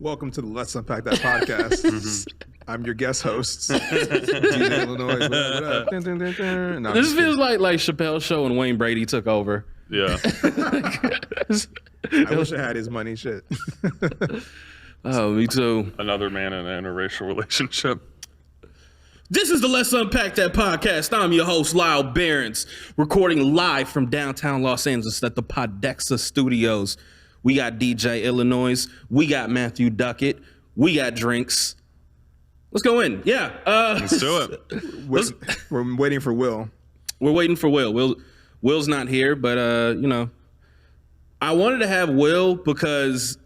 Welcome to the Let's Unpack That podcast. I'm your guest host, DJ Illinois. What up? No, This feels like Chappelle's show when Wayne Brady took over. Yeah. I wish I had his money. Shit. Oh, me too. Another man in an interracial relationship. This is the Let's Unpack That podcast. I'm your host, Lyall Behrens, recording live from downtown Los Angeles at the Podexa Studios. We got DJ Illinois. We got Matthew Duckett. We got drinks. Let's go in. Yeah. Let's do it. We're waiting for Will. We're waiting for Will. Will's not here, but I wanted to have Will because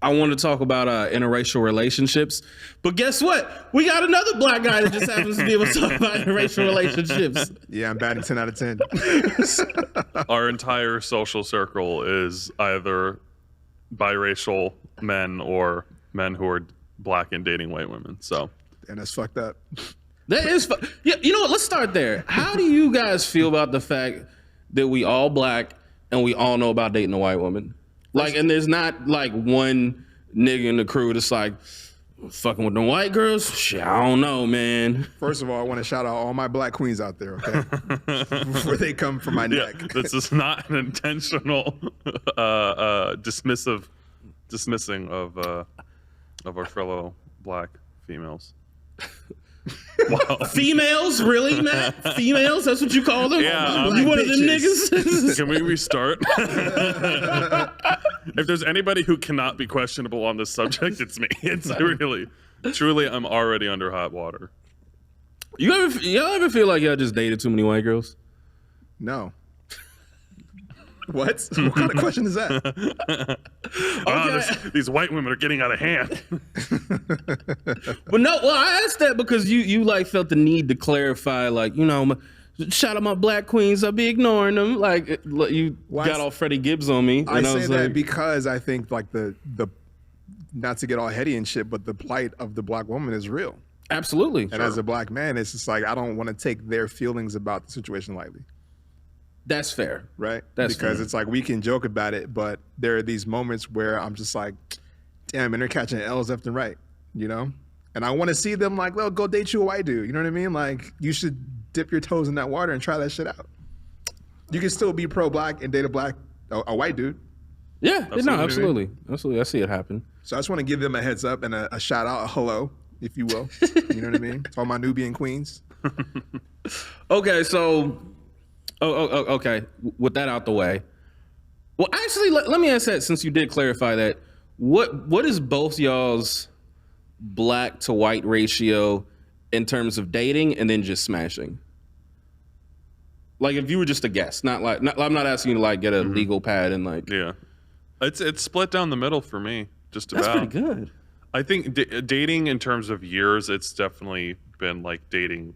I wanted to talk about interracial relationships. But guess what? We got another black guy that just happens to be able to talk about interracial relationships. Yeah, I'm batting 10 out of 10. Our entire social circle is either biracial men or men who are black and dating white women. So, And that's fucked up. That is, yeah. You know what? Let's start there. How do you guys feel about the fact that we all black and we all know about dating a white woman? Like, and there's not like one nigga in the crew that's like fucking with the white girls. Shit, I don't know, man. First of all, I want to shout out all my black queens out there, okay? Before they come from my neck. This is not an intentional dismissing of our fellow black females. Wow. Females? Really, Matt? Females? That's what you call them? Yeah. You one of them niggas? Can we restart? If there's anybody who cannot be questionable on this subject, it's me. It's truly, I'm already under hot water. Y'all ever feel like y'all just dated too many white girls? No. What? What kind of question is that? Okay. These white women are getting out of hand. But no, well, I asked that because you like felt the need to clarify, like, shout out my black queens, I'll be ignoring them. Like, you got all Freddie Gibbs on me. I say that because I think like the not to get all heady and shit, but the plight of the black woman is real. Absolutely. And as a black man, it's just like I don't want to take their feelings about the situation lightly. That's fair. Right? That's because fair. It's like we can joke about it, but there are these moments where I'm just like, damn, and they're catching L's left and right, And I want to see them like, well, go date you a white dude. You know what I mean? Like, you should dip your toes in that water and try that shit out. You can still be pro-black and date a white dude. Yeah, absolutely. Absolutely. I see it happen. So I just want to give them a heads up and a shout out, a hello, if you will. You know what I mean? To all my Nubian queens. Okay, so... okay. With that out the way, well, actually, let me ask that since you did clarify that. What is both y'all's black to white ratio in terms of dating and then just smashing? Like, if you were just a guest, I'm not asking you to like get a legal pad and like. Yeah, it's split down the middle for me. Just about. That's pretty good. I think dating in terms of years, it's definitely been like dating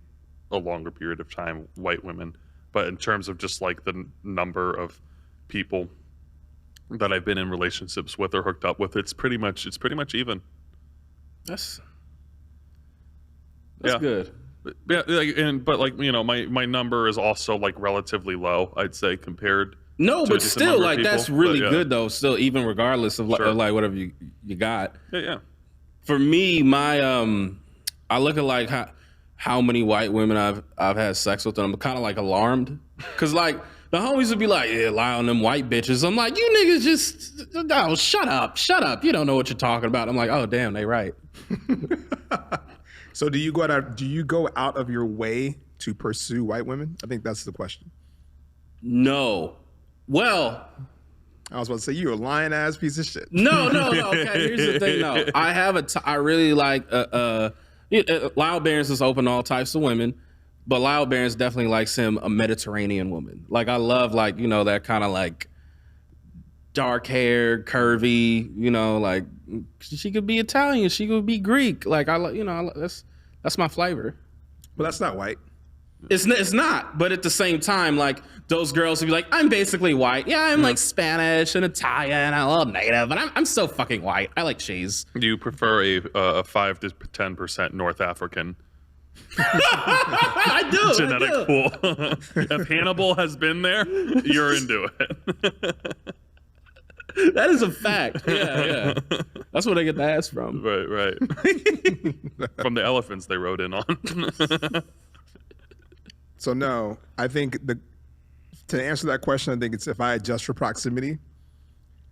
a longer period of time, white women. But in terms of just like the number of people that I've been in relationships with or hooked up with, it's pretty much even. That's yeah. good. But my number is also like relatively low, I'd say, compared. No, but still, like people. That's really good though. Still, even regardless of, Sure. of like whatever you got. Yeah. For me, my I look at like how many white women I've had sex with, and I'm kind of like alarmed, cause like the homies would be like, yeah, lie on them white bitches. I'm like, you niggas just shut up. You don't know what you're talking about. I'm like, oh damn, they right. So do you go out of your way to pursue white women? I think that's the question. No. Well, I was about to say you're a lying ass piece of shit. No. Okay, here's the thing. No, I have I really like Lyall Behrens is open to all types of women, but Lyall Behrens definitely likes him a Mediterranean woman. Like I love like that kind of like dark hair, curvy. Like she could be Italian, she could be Greek. Like that's my flavor. But that's not white. It's not, but at the same time, like those girls would be like, I'm basically white. Yeah, I'm like Spanish and Italian, a little native, but I'm so fucking white. I like cheese. Do you prefer a 5 to 10% North African I do. genetic pool? If Hannibal has been there, you're into it. That is a fact. Yeah. That's where they get the ass from. Right. From the elephants they rode in on. So no, I think to answer that question, I think it's if I adjust for proximity.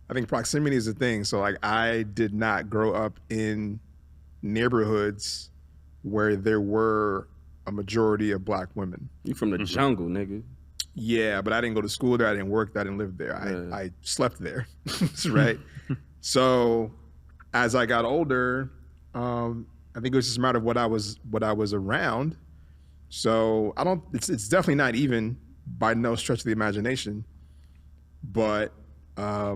I think proximity is a thing. So like I did not grow up in neighborhoods where there were a majority of black women. You from the jungle, nigga. Yeah, but I didn't go to school there. I didn't work there. I didn't live there. I slept there, right? So as I got older, I think it was just a matter of what I was around. So it's definitely not even by no stretch of the imagination, but I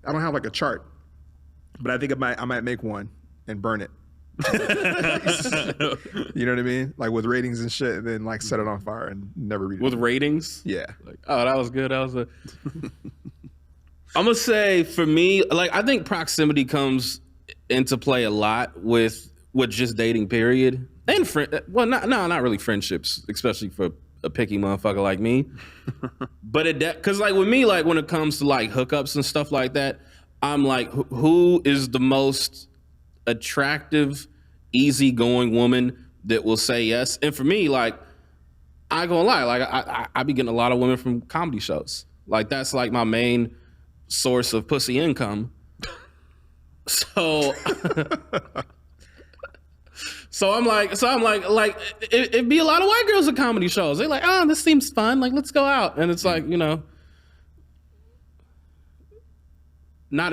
don't have like a chart, but I think I might make one and burn it. You know what I mean? Like with ratings and shit, and then like set it on fire and never read it. With ratings? Yeah. Like, oh, that was good. I'm gonna say for me, like I think proximity comes into play a lot with just dating, period. And not really friendships, especially for a picky motherfucker like me. But because like with me, like when it comes to like hookups and stuff like that, I'm like, who is the most attractive, easygoing woman that will say yes? And for me, like, I ain't gonna lie, like I be getting a lot of women from comedy shows. Like that's like my main source of pussy income. So I'm like, it'd be a lot of white girls at comedy shows. They're like, oh, this seems fun. Like, let's go out. And it's like, you know, not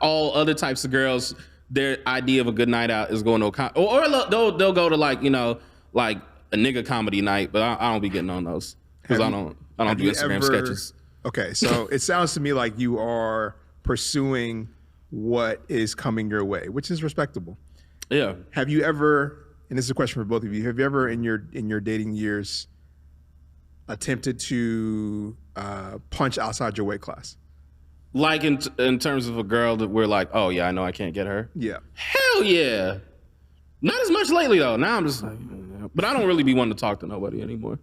all other types of girls, their idea of a good night out is going to a or they'll go to like, you know, like a nigga comedy night, but I don't be getting on those because I don't do Instagram sketches. Okay, so it sounds to me like you are pursuing what is coming your way, which is respectable. Yeah. Have you ever, and this is a question for both of you, have you ever in your dating years attempted to punch outside your weight class? Like in terms of a girl that we're like, oh yeah, I know I can't get her. Yeah. Hell yeah. Not as much lately though. Now I'm just like, but I don't really be wanting to talk to nobody anymore.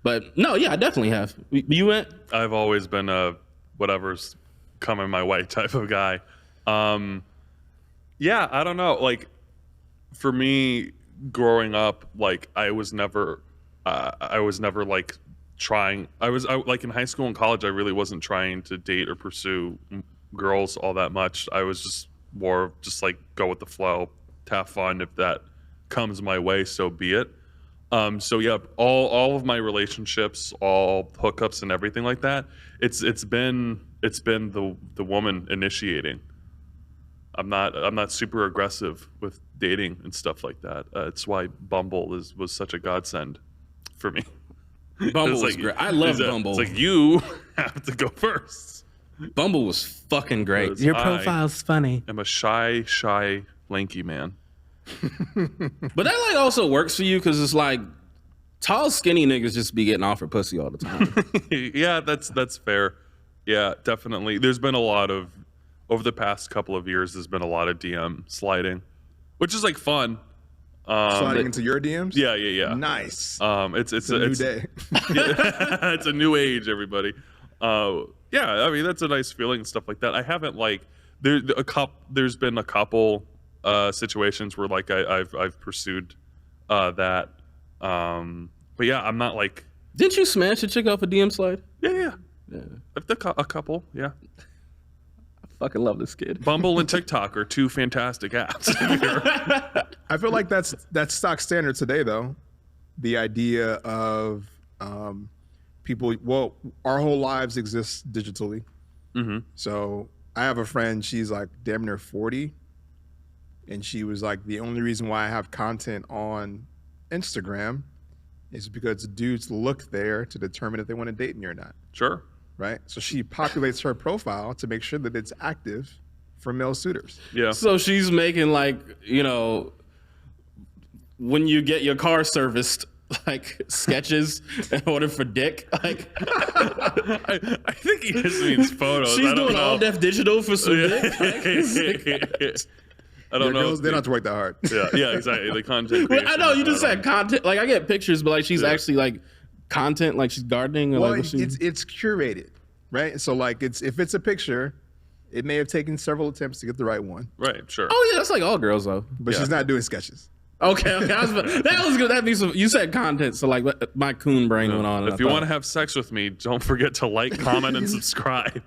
But no, yeah, I definitely have. You went? I've always been a whatever's coming my way type of guy. Yeah, I don't know. Like for me, growing up, like I was never like trying. I like in high school and college, I really wasn't trying to date or pursue girls all that much. I was just more just like go with the flow, to have fun. If that comes my way, so be it. So yeah, all of my relationships, all hookups and everything like that, it's been the woman initiating. I'm not super aggressive with dating and stuff like that. It's why Bumble was such a godsend for me. Bumble was great. I love Bumble. It's like you have to go first. Bumble was fucking great. Your profile's funny. I'm a shy, lanky man. But that like also works for you because it's like tall, skinny niggas just be getting offered pussy all the time. Yeah, that's fair. Yeah, definitely. There's been a lot of over the past couple of years. There's been a lot of DM sliding, which is like fun. Sliding into your DMs? Yeah. Nice. It's a new day. Yeah, it's a new age, everybody. Yeah, I mean that's a nice feeling and stuff like that. I haven't like there's been a couple situations where like I've pursued that. But yeah, I'm not like. Didn't you smash a chick off a DM slide? Yeah. A couple, yeah. I fucking love this kid. Bumble and TikTok are two fantastic apps. I feel like that's stock standard today, though. The idea of people. Well, our whole lives exist digitally. Mm-hmm. So I have a friend. She's like damn near 40, and she was like, the only reason why I have content on Instagram is because dudes look there to determine if they want to date me or not. Sure. Right? So she populates her profile to make sure that it's active for male suitors. Yeah. So she's making like, you know, when you get your car serviced, like sketches in order for dick. Like I think he just means photos. She's doing all def digital for some dick. I don't know. Girls, they don't have to work that hard. Yeah, exactly. The content. Well, I know you just said content. Like I get pictures, but like she's actually like content, like she's gardening or Well, like it's curated. right? So like if it's a picture, it may have taken several attempts to get the right one, Right, sure. Oh yeah, that's like all girls though. but she's not doing sketches. Okay. that was good. That means you said content, so like my coon brain went on. If you want to have sex with me, don't forget to like, comment, and subscribe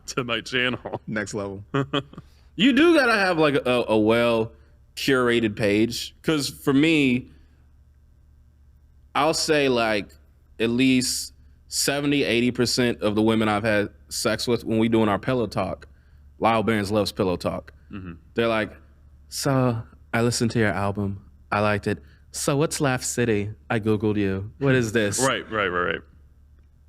to my channel. Next level. You do gotta have like a well curated page, because for me, I'll say like at least 70-80% of the women I've had sex with when we doing our pillow talk, Lyall Behrens loves pillow talk. They're like, so I listened to your album, I liked it. So what's Laugh City? I googled you. What is this? Right.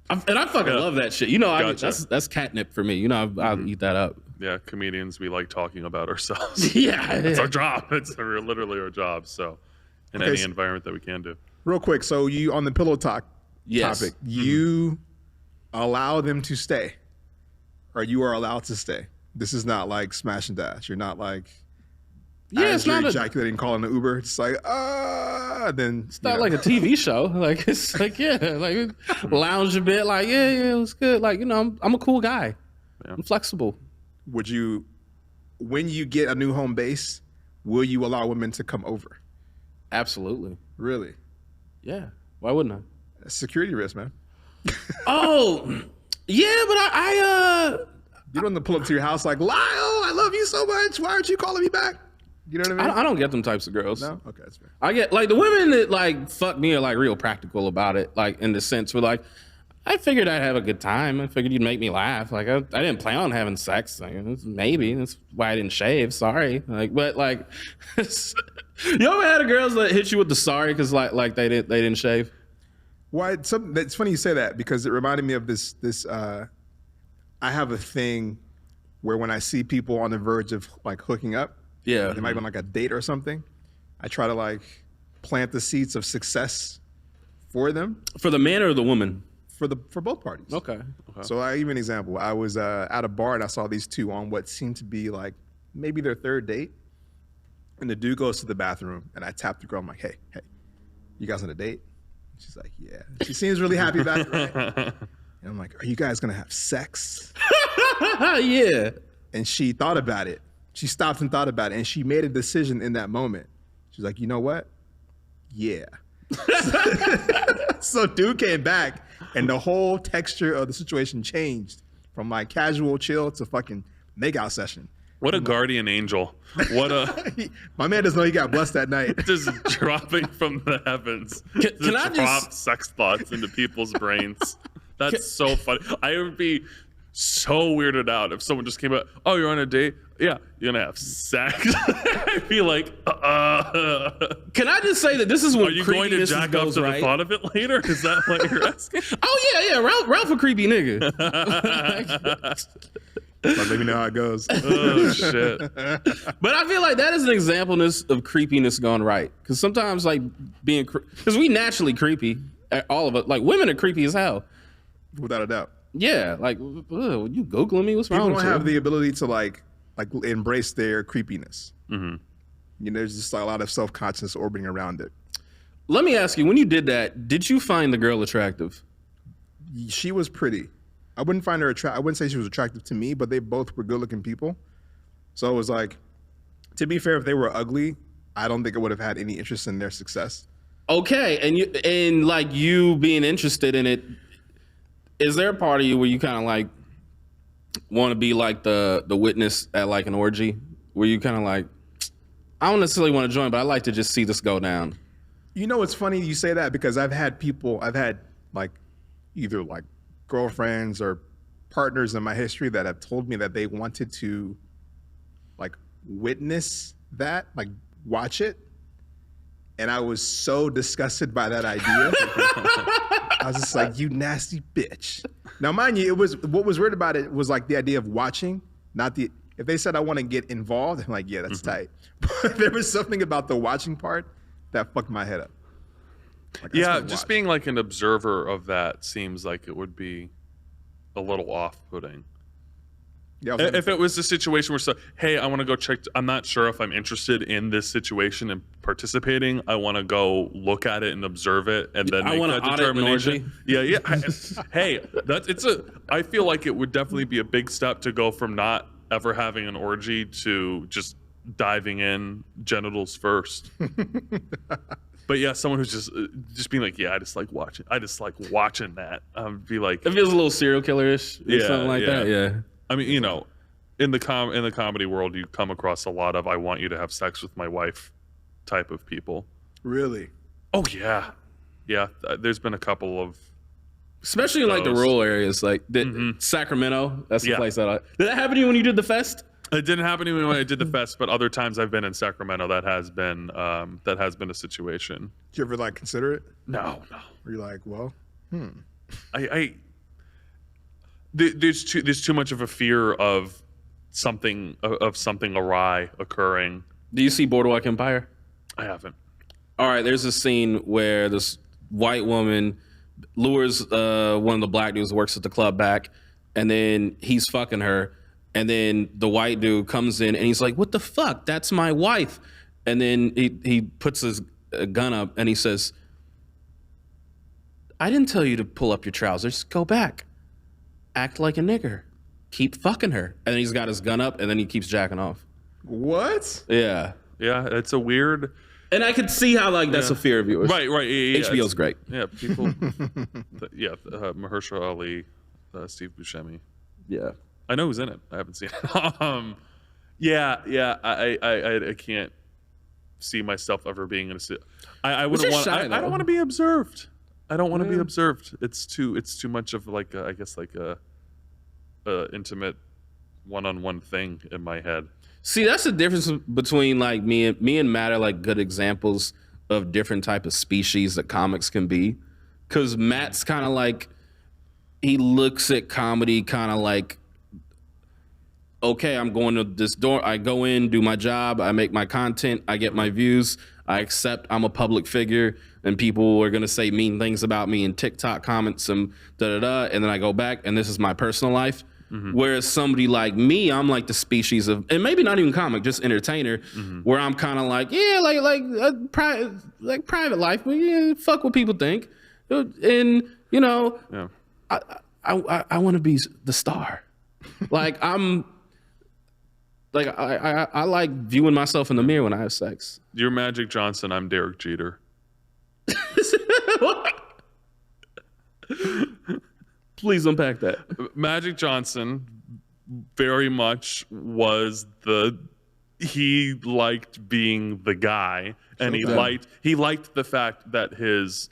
And I fucking love that shit. You know, Gotcha. that's catnip for me. You know, I'll eat that up. Yeah, comedians, we like talking about ourselves. Yeah, It's our job. It's literally our job. So in Okay, any so- environment that we can do. Real quick, so you on the pillow talk Yes. topic, you allow them to stay, or you are allowed to stay. This is not like smash and dash. You're not like it's you're not ejaculating, calling an Uber. It's like then It's not like a TV show. Like it's like like lounge a bit. Like yeah, it was good. Like you know, I'm a cool guy. Yeah. I'm flexible. Would you, when you get a new home base, will you allow women to come over? Absolutely. Really, Yeah. Why wouldn't I? a security risk, man. Oh, yeah, but I You don't want to pull up to your house like, Lyle, I love you so much. Why aren't you calling me back? You know what I mean? I don't get them types of girls. No? Okay, that's fair. I get like the women that like fuck me are like real practical about it. Like in the sense where like I figured I'd have a good time. I figured you'd make me laugh. Like I didn't plan on having sex. Like, maybe that's why I didn't shave. Sorry. Like, but like, you ever had a girls that hit you with the sorry because like they didn't shave? Why? It's funny you say that because it reminded me of this. I have a thing where when I see people on the verge of like hooking up, Yeah. they might be on like a date or something, I try to like plant the seeds of success for them, For the man or the woman? for both parties. Okay. So I give you an example. I was at a bar and I saw these two on what seemed to be like maybe their third date. And the dude goes to the bathroom and I tap the girl. I'm like, hey, you guys on a date? She's like, yeah. She seems really happy about it, right? And I'm like, are you guys gonna have sex? Yeah. And she thought about it. She stopped and thought about it, and she made a decision in that moment. She's like, you know what? Yeah. So dude came back, and the whole texture of the situation changed from like casual chill to fucking makeout session. What a guardian angel. What a My man doesn't know he got blessed that night. just dropping from the heavens. Can I drop just- sex thoughts into people's brains. That's so funny. I would be so weirded out if someone just came out, oh, you're on a date? Yeah, you're gonna have sex. I'd be like, Can I just say that this is when are you going to creepiness jack up goes to the right? thought of it later? Is that what you're asking? Oh yeah. Ralph a creepy nigga. Like, let me know how it goes. Oh shit. But I feel like that is an example of creepiness gone right. Because sometimes, like, because we naturally creepy, all of us. Like, women are creepy as hell. Without a doubt. Yeah, like, ugh, you Googling me? What's People wrong don't with have you? the ability to like embrace their creepiness. You know, there's just like a lot of self-conscious orbiting around it. Let me ask you, when you did that, did you find the girl attractive? She was pretty. I wouldn't find her I wouldn't say she was attractive to me, but they both were good-looking people. So it was like, to be fair, if they were ugly, I don't think I would have had any interest in their success. Okay, and like you being interested in it, is there a part of you where you kind of like want to be like the witness at like an orgy, where you kind of like, I don't necessarily want to join, but I like to just see this go down? You know, it's funny you say that because I've had like either like girlfriends or partners in my history that have told me that they wanted to like witness that, like watch it. And I was so disgusted by that idea. I was just like, you nasty bitch. Now, mind you, what was weird about it was like the idea of watching, not if they said I want to get involved, I'm like, yeah, that's tight. But there was something about the watching part that fucked my head up. Like, I Yeah, just just watch. being like an observer of that seems like it would be a little off-putting. Yeah, if it was a situation where, hey, I want to go check. I'm not sure if I'm interested in this situation and participating. I want to go look at it and observe it, and then make that determination. Yeah. I feel like it would definitely be a big step to go from not ever having an orgy to just diving in genitals first. But yeah, someone who's just being like, yeah, I just like watching that. Be like, it feels a little serial killer-ish, something like that. Yeah. I mean, in the comedy world, you come across a lot of "I want you to have sex with my wife" type of people. Really? Oh yeah. There's been a couple of, especially in like the rural areas, like Sacramento. That's the place that did that happen to you when you did the fest? It didn't happen to me when I did the fest, but other times I've been in Sacramento, that has been a situation. Did you ever like consider it? No. Or you're like, well, There's too much of a fear of something awry occurring. Do you see Boardwalk Empire? I haven't. All right, there's a scene where this white woman lures one of the black dudes who works at the club back, and then he's fucking her, and then the white dude comes in and he's like, "What the fuck? That's my wife." And then he puts his gun up and he says, "I didn't tell you to pull up your trousers. Go back. Act like a nigger. Keep fucking her." And then he's got his gun up and then he keeps jacking off. What? Yeah. Yeah, it's a weird. And I could see how like that's a fear of yours. Right. Yeah, HBO's great. Yeah, people. Mahershala Ali, Steve Buscemi. Yeah. I know who's in it. I haven't seen it. Yeah. I can't see myself ever being in a. I wouldn't want. I don't want to be observed. I don't want to be observed. It's too much of like I guess like a intimate one-on-one thing in my head. See, that's the difference between like me and Matt are like good examples of different type of species that comics can be. Cause Matt's kind of like, he looks at comedy kind of like, okay, I'm going to this door. I go in, do my job. I make my content. I get my views. I accept I'm a public figure and people are going to say mean things about me in TikTok comments and da-da-da. And then I go back and this is my personal life. Mm-hmm. Whereas somebody like me, I'm like the species of, and maybe not even comic, just entertainer, where I'm kind of like, yeah, like private life, but yeah, fuck what people think. And, I want to be the star. Like I'm, like I like viewing myself in the mirror when I have sex. You're Magic Johnson. I'm Derek Jeter. Please unpack that. Magic Johnson very much was he liked being the guy, and he liked the fact that his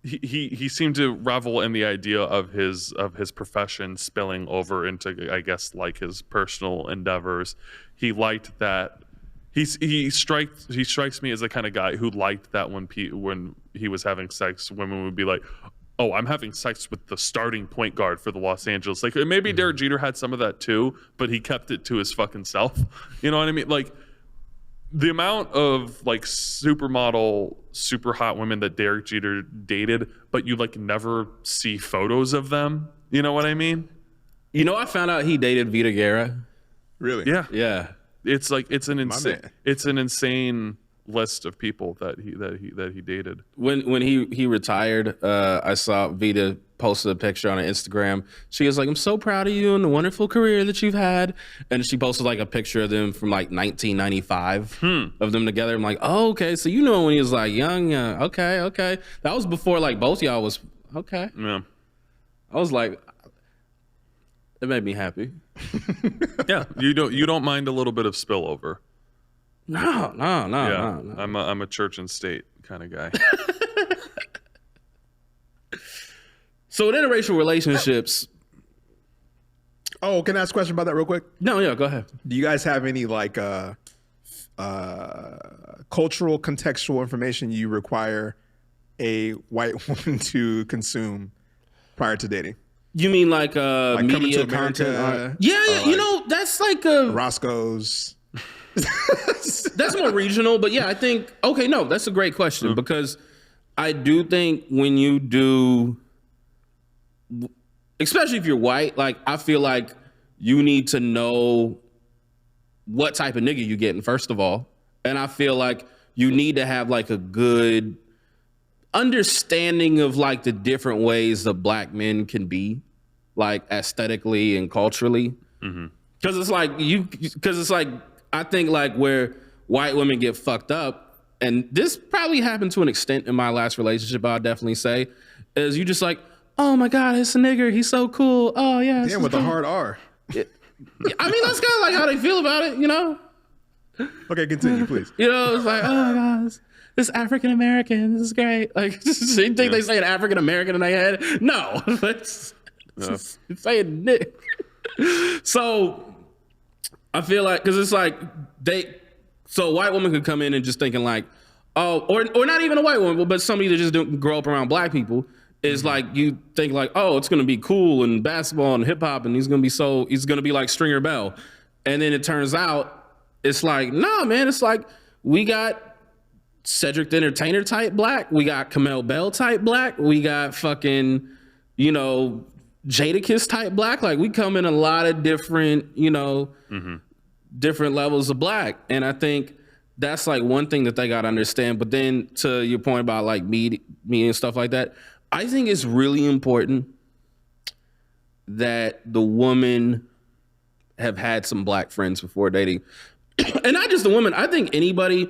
he seemed to revel in the idea of his profession spilling over into, I guess, like his personal endeavors. He liked that. He strikes me as the kind of guy who liked that when he was having sex, women would be like, "Oh, I'm having sex with the starting point guard for the Los Angeles." Like maybe Derek Jeter had some of that too, but he kept it to his fucking self. You know what I mean? Like the amount of like supermodel, super hot women that Derek Jeter dated, but you like never see photos of them. You know what I mean? You know, I found out he dated Vita Guerra. Really? Yeah. Yeah. It's like it's an insane list of people that he dated. When he retired, I saw Vita posted a picture on her Instagram. She was like, "I'm so proud of you and the wonderful career that you've had." And she posted like a picture of them from like 1995 of them together. I'm like, "Oh, okay. So you know when he was like young, okay. That was before like both y'all was okay." Yeah. I was like, it made me happy. Yeah, you don't mind a little bit of spillover. No. I'm a church and state kind of guy. So in interracial relationships. Oh, can I ask a question about that real quick? No, yeah, go ahead. Do you guys have any like cultural contextual information you require a white woman to consume prior to dating? You mean like media content? Yeah, you know, that's like a Roscoe's. That's more regional, but yeah, I think that's a great question because I do think when you do especially if you're white, like I feel like you need to know what type of nigga you getting, first of all. And I feel like you need to have like a good understanding of like the different ways that black men can be, like aesthetically and culturally. Because it's like I think like where white women get fucked up, and this probably happened to an extent in my last relationship, I'll definitely say, is you just like, oh my God, it's a nigger, he's so cool. Oh yeah. Damn, with the hard R. I mean, that's kind of like how they feel about it, you know? Okay, continue, please. You know, it's like, oh my God, this African American, this is great. Like, you think they say an African American in their head? No, it's saying Nick. So I feel like, because it's like so a white woman could come in and just thinking like, oh, or not even a white woman, but somebody that just didn't grow up around black people. Is like you think like, oh, it's gonna be cool and basketball and hip hop and he's gonna be like Stringer Bell, and then it turns out it's like, nah, man, it's like we got Cedric the Entertainer type black, we got Kamel Bell type black, we got fucking, you know, Jadakiss type black. Like we come in a lot of different, you know, different levels of black, and I think that's like one thing that they gotta understand. But then to your point about like me and stuff like that, I think it's really important that the woman have had some black friends before dating. And not just the woman. I think anybody,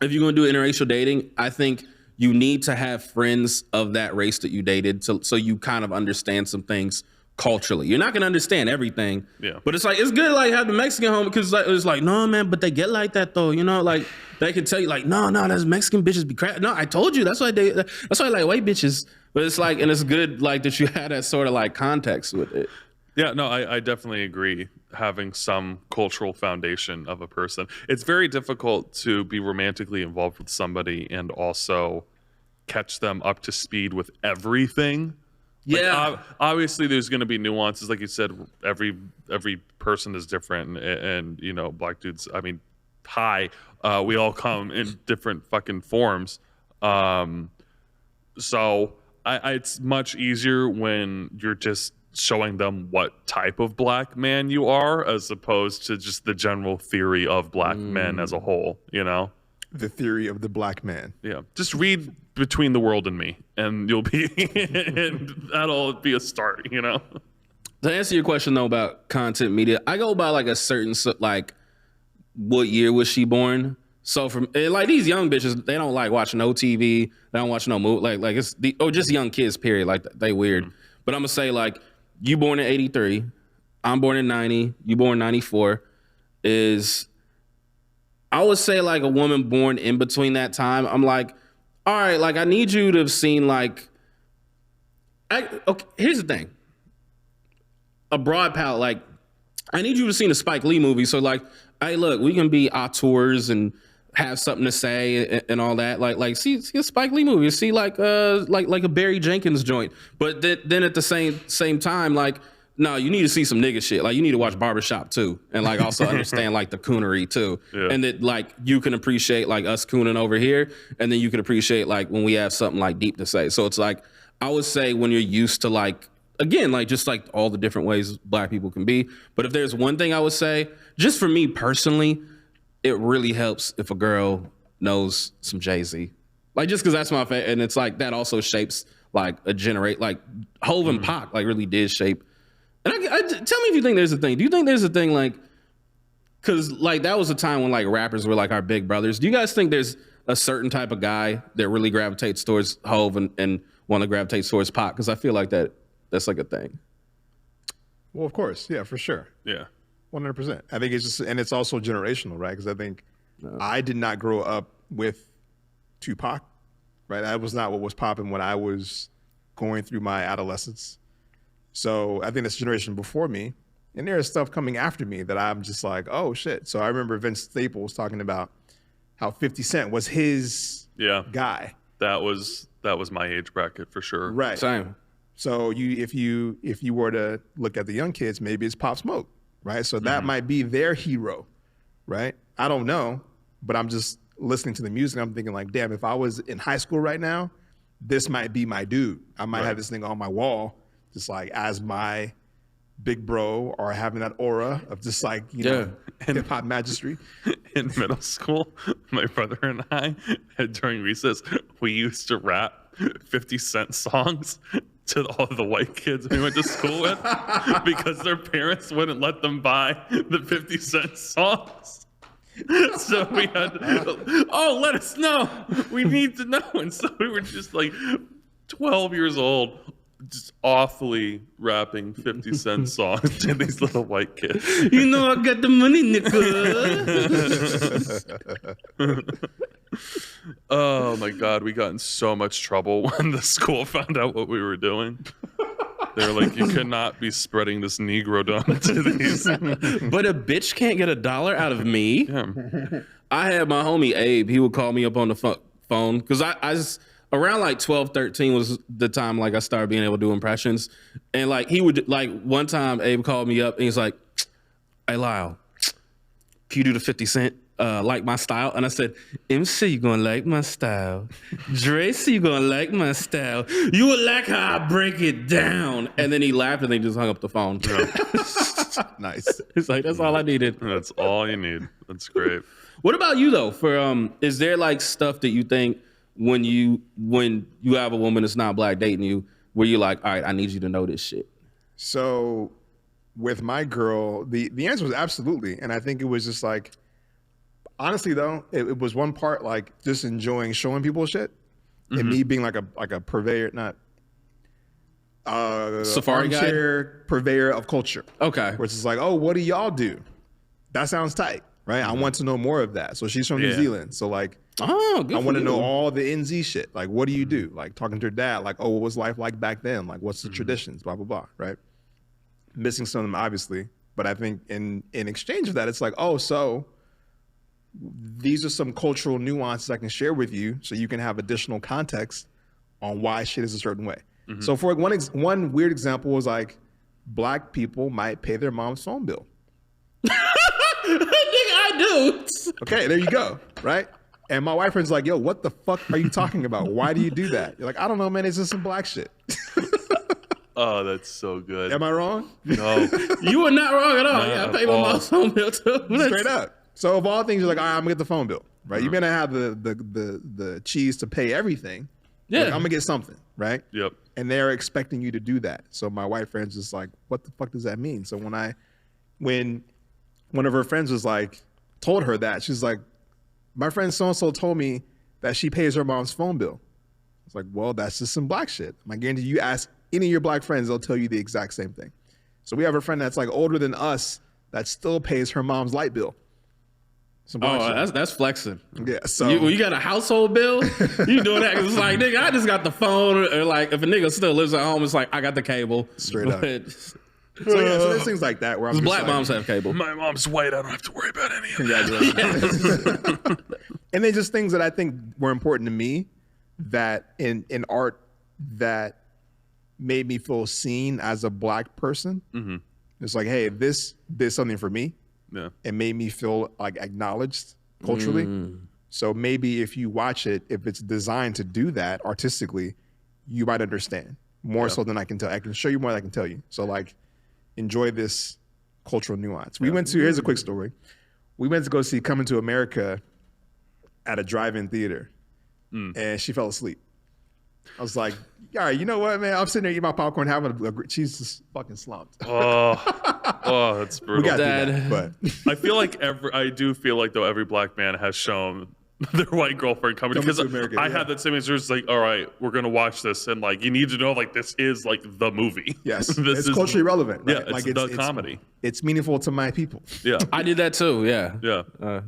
if you're going to do interracial dating, I think you need to have friends of that race that you dated so you kind of understand some things culturally. You're not going to understand everything. Yeah. But it's like, it's good to like have the Mexican home because it's like, no, man, but they get like that though. You know, like they can tell you like, no, those Mexican bitches be crap. No, I told you. That's why I like white bitches. But it's like, and it's good like that you had that sort of like context with it. Yeah, no, I definitely agree. Having some cultural foundation of a person. It's very difficult to be romantically involved with somebody and also catch them up to speed with everything. Yeah. Like, obviously, there's going to be nuances. Like you said, every person is different. And you know, black dudes, I mean, we all come in different fucking forms. So it's much easier when you're just showing them what type of black man you are as opposed to just the general theory of black men as a whole, you know? The theory of the black man. Yeah. Just read Between the World and Me and you'll be, and that'll be a start, you know? To answer your question though about content media, I go by like a certain, like, what year was she born? So from like these young bitches, they don't like watching no TV. They don't watch no movie. Like it's or just young kids, period. Like they weird. But I'm gonna say like you born in 83, I'm born in 90, you born in 94. I would say like a woman born in between that time. I'm like, all right, like I need you to have seen like. Okay, here's the thing. A broad palette, like I need you to have seen a Spike Lee movie. So like, hey, look, we can be auteurs and have something to say and all that. Like see a Spike Lee movie, see like a Barry Jenkins joint. But then at the same time, like, no, you need to see some nigga shit. Like you need to watch Barbershop too, and like also understand like the coonery too, and that like you can appreciate like us cooning over here, and then you can appreciate like when we have something like deep to say. So it's like I would say when you're used to like again like just like all the different ways black people can be. But if there's one thing I would say, just for me personally, it really helps if a girl knows some Jay-Z. Like, just because that's my favorite. And it's like, that also shapes, like, like, Hov and Pac, like, really did shape. And tell me if you think there's a thing. Do you think there's a thing, like, because, like, that was a time when, like, rappers were, like, our big brothers. Do you guys think there's a certain type of guy that really gravitates towards Hov and want to gravitate towards Pac? Because I feel like that's, like, a thing. Well, of course. Yeah, for sure. Yeah. 100%. I think it's just, and it's also generational, right? Because I think I did not grow up with Tupac, right? That was not what was popping when I was going through my adolescence. So I think this generation before me, and there is stuff coming after me that I'm just like, oh shit. So I remember Vince Staples talking about how 50 Cent was his guy. That was my age bracket for sure. Right. Same. So if you were to look at the young kids, maybe it's Pop Smoke. Right. So that might be their hero. Right. I don't know, but I'm just listening to the music. I'm thinking like, damn, if I was in high school right now, this might be my dude. I might have this thing on my wall just like as my big bro or having that aura of just like, you know, hip hop magistry. In middle school, my brother and I, during recess, we used to rap 50 Cent songs to all the white kids we went to school with because their parents wouldn't let them buy the 50 Cent songs. So we had to, let us know. We need to know. And so we were just like 12 years old, just awfully rapping 50 Cent songs to these little white kids. You know I got the money, nigga. Oh my God, we got in so much trouble when the school found out what we were doing. They were like, you cannot be spreading this Negro dome to these. But a bitch can't get $1 out of me. Yeah. I had my homie Abe. He would call me up on the phone because I just around like 12, 13 was the time like I started being able to do impressions. And like he would like one time Abe called me up and he's like, hey Lyall, can you do the 50 Cent? Like my style? And I said, MC, you gonna like my style. Dracy, you gonna like my style. You will like how I break it down. And then he laughed and then he just hung up the phone. Nice. It's like, that's all I needed. That's all you need. That's great. What about you though? For is there like stuff that you think when you have a woman that's not black dating you, where you're like, all right, I need you to know this shit? So with my girl, the answer was absolutely. And I think it was just like, honestly though, it was one part like just enjoying showing people shit, and me being like a purveyor, not Safari armchair purveyor of culture. Okay. Which is like, oh, what do y'all do? That sounds tight, right? I want to know more of that. So she's from New Zealand, so like, oh, good I want to for know you. all the NZ shit. Like, what do you do? Like talking to her dad, like, oh, what was life like back then? Like, what's the traditions? Blah blah blah. Right? Missing some of them obviously, but I think in exchange of that, it's like, oh, so these are some cultural nuances I can share with you so you can have additional context on why shit is a certain way. So for one weird example was like, black people might pay their mom's phone bill. Nigga, I do. Okay, there you go, right? And my wife friend's like, yo, what the fuck are you talking about? Why do you do that? You're like, I don't know, man, it's just some black shit. Oh, that's so good. Am I wrong? No. You are not wrong at all. Not Yeah, I at pay my all. mom's phone bill too. Straight up. So of all things, you're like, all right, I'm gonna get the phone bill, right? You may not have the cheese to pay everything. Yeah. Like, I'm gonna get something, right? Yep. And they're expecting you to do that. So my white friend's just like, what the fuck does that mean? So when one of her friends was like, told her that, she's like, my friend so-and-so told me that she pays her mom's phone bill. It's like, well, that's just some black shit. I guarantee you ask any of your black friends, they'll tell you the exact same thing. So we have a friend that's like older than us that still pays her mom's light bill. Some black shit. That's flexing. Yeah, so When you got a household bill, you doing that 'cause it's like, nigga, I just got the phone. Or like, if a nigga still lives at home, it's like, I got the cable. Straight up. But so there's things like that where I'm just black like, moms have cable. My mom's white. I don't have to worry about any of that. Congratulations. And then just things that I think were important to me that in art that made me feel seen as a black person. Mm-hmm. It's like, hey, this did something for me. Yeah. It made me feel like acknowledged culturally. So maybe if you watch it, if it's designed to do that artistically, you might understand more so than I can tell. I can show you more than I can tell you. So like, enjoy this cultural nuance. We went to, here's a quick story. We went to go see Coming to America at a drive-in theater, and she fell asleep. I was like, all right, you know what, man? I'm sitting there eating my popcorn, having she's just fucking slumped. Oh, that's brutal. We got to do that, but I feel like I do feel like though every black man has shown their white girlfriend coming because to America, I had that same experience. Like, all right, we're gonna watch this, and like you need to know like this is like the movie. yes, This it's is culturally relevant. Right? Yeah, like it's the comedy. It's meaningful to my people. Yeah, I did that too. Yeah. yeah.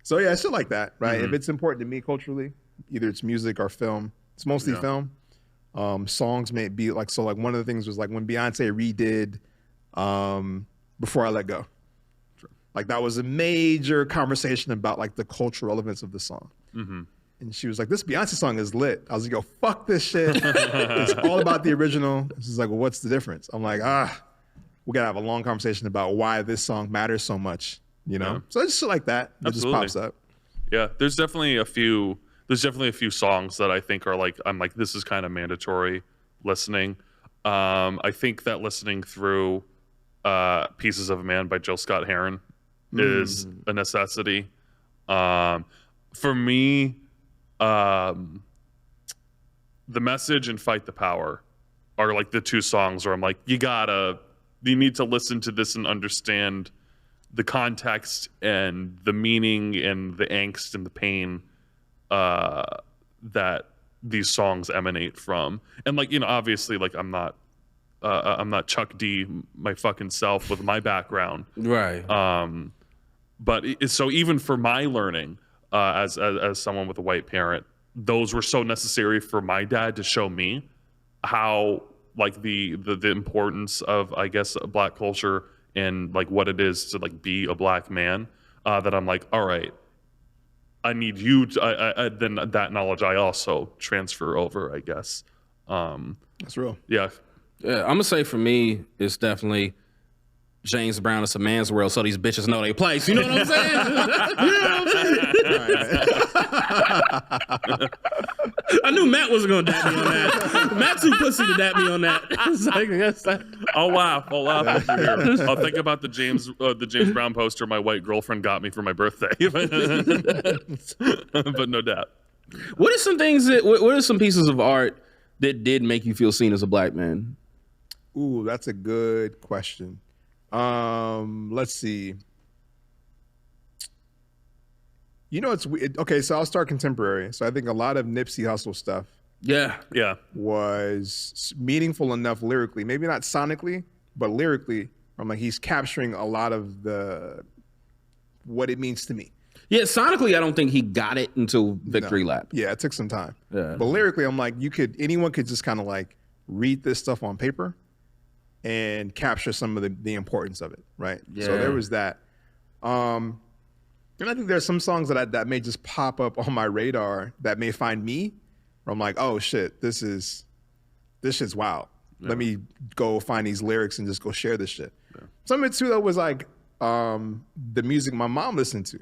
So yeah, shit like that, right? If it's important to me culturally, either it's music or film. It's mostly film. Songs may be like, so like one of the things was like when Beyonce redid Before I Let Go. Like that was a major conversation about like the cultural relevance of the song. And she was like, this Beyonce song is lit. I was like, yo, fuck this shit. It's all about the original. She's like, well, what's the difference? I'm like, we gotta have a long conversation about why this song matters so much, you know? Yeah. So it's shit like that. It just Absolutely. pops up. Yeah, there's definitely a few songs that I think are like, I'm like, this is kind of mandatory listening. I think that listening through Pieces of a Man by Jill Scott Heron is a necessity. For me, The Message and Fight the Power are like the two songs where I'm like, you need to listen to this and understand the context and the meaning and the angst and the pain that these songs emanate from. And like, obviously, like I'm not Chuck D my fucking self with my background, Right. but so even for my learning as someone with a white parent, those were so necessary for my dad to show me how like the importance of, I guess, Black culture and like what it is to like be a Black man, that I'm like, all right, I need you to, then that knowledge I also transfer over, I guess. That's real. Yeah. Yeah, I'm gonna say for me, it's definitely James Brown. It's a man's world, so these bitches know their place. You know what I'm saying? I knew Matt wasn't gonna dap me on that. Matt too pussy to dap me on that. It's like, I'll laugh over here. I'll think about the James Brown poster my white girlfriend got me for my birthday. But no doubt. what are some things what are some pieces of art that did make you feel seen as a Black man? Ooh, that's a good question. Let's see. It's weird. Okay, so I'll start contemporary. So I think a lot of Nipsey Hussle stuff Yeah. was meaningful enough lyrically, maybe not sonically, but lyrically. I'm like, he's capturing a lot of what it means to me. Yeah, sonically, I don't think he got it until Victory Lap. Yeah, it took some time. Yeah. But lyrically, I'm like, anyone could just kind of like read this stuff on paper and capture some of the importance of it, right? Yeah. So there was that. And I think there's some songs that may just pop up on my radar that may find me, where I'm like, oh shit, this shit's wild. Yeah. Let me go find these lyrics and just go share this shit. Yeah. Some of it too, though, was like the music my mom listened to,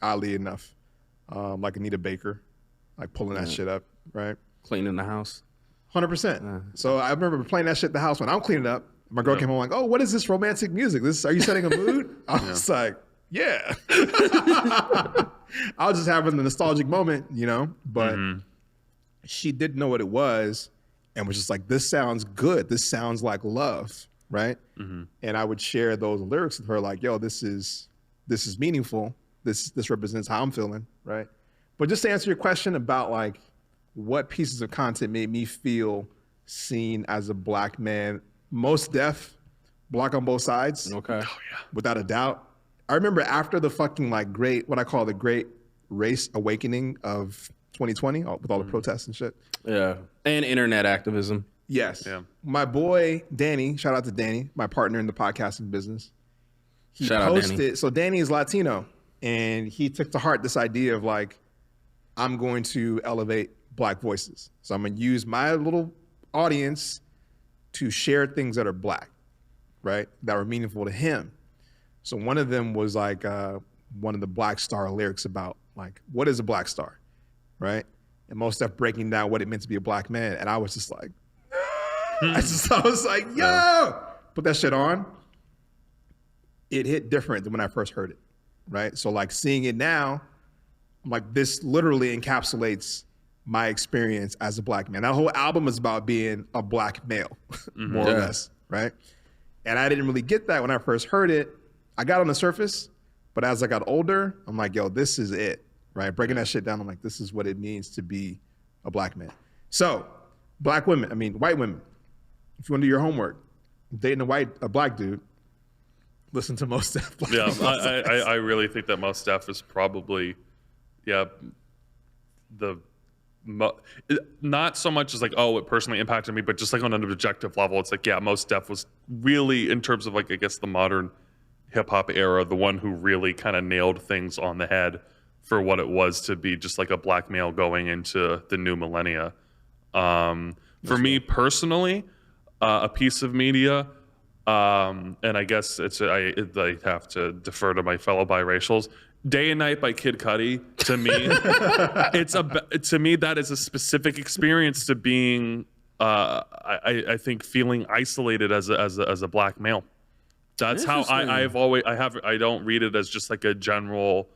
oddly enough. Like Anita Baker, like pulling that shit up, right? Cleaning the house. 100%. So I remember playing that shit at the house when I'm cleaning up. My girl came home like, oh, what is this romantic music? Are you setting a mood? I was like, yeah. I was just having the nostalgic moment, but she didn't know what it was and was just like, this sounds good. This sounds like love, right? Mm-hmm. And I would share those lyrics with her like, yo, this is meaningful. This represents how I'm feeling, right? But just to answer your question about like what pieces of content made me feel seen as a Black man, most def, Black on both sides. Okay. Oh yeah. Without a doubt. I remember after the fucking like what I call the great race awakening of 2020 with all the protests and shit. Yeah. And internet activism. Yes. Yeah. My boy, Danny, shout out to Danny, my partner in the podcasting business. He Shout out, posted, Danny. so Danny is Latino, and he took to heart this idea of like, I'm going to elevate Black voices. So I'm going to use my little audience to share things that are Black, right? That were meaningful to him. So one of them was like one of the Black Star lyrics about like, what is a Black Star, right? And most stuff breaking down what it meant to be a Black man. And I was just like, I was like, yo, put that shit on. It hit different than when I first heard it, right? So like seeing it now, I'm like, this literally encapsulates my experience as a Black man. That whole album is about being a Black male, more or less, right? And I didn't really get that when I first heard it. I got on the surface, but as I got older, I'm like, yo, this is it, right? Breaking that shit down, I'm like, this is what it means to be a Black man. So white women, if you want to do your homework, dating a Black dude, listen to Mos Def. Yeah, I really think that Mos Def is probably, not so much as like, oh, it personally impacted me, but just like on an objective level, it's like, yeah, Mos Def was really, in terms of like, I guess the modern hip hop era, the one who really kind of nailed things on the head for what it was to be just like a Black male going into the new millennia. For me personally, a piece of media, and I guess I have to defer to my fellow biracials. Day and Night by Kid Cudi, to me, to me that is a specific experience to being I think feeling isolated as a black male. That's how I don't read it as just like a general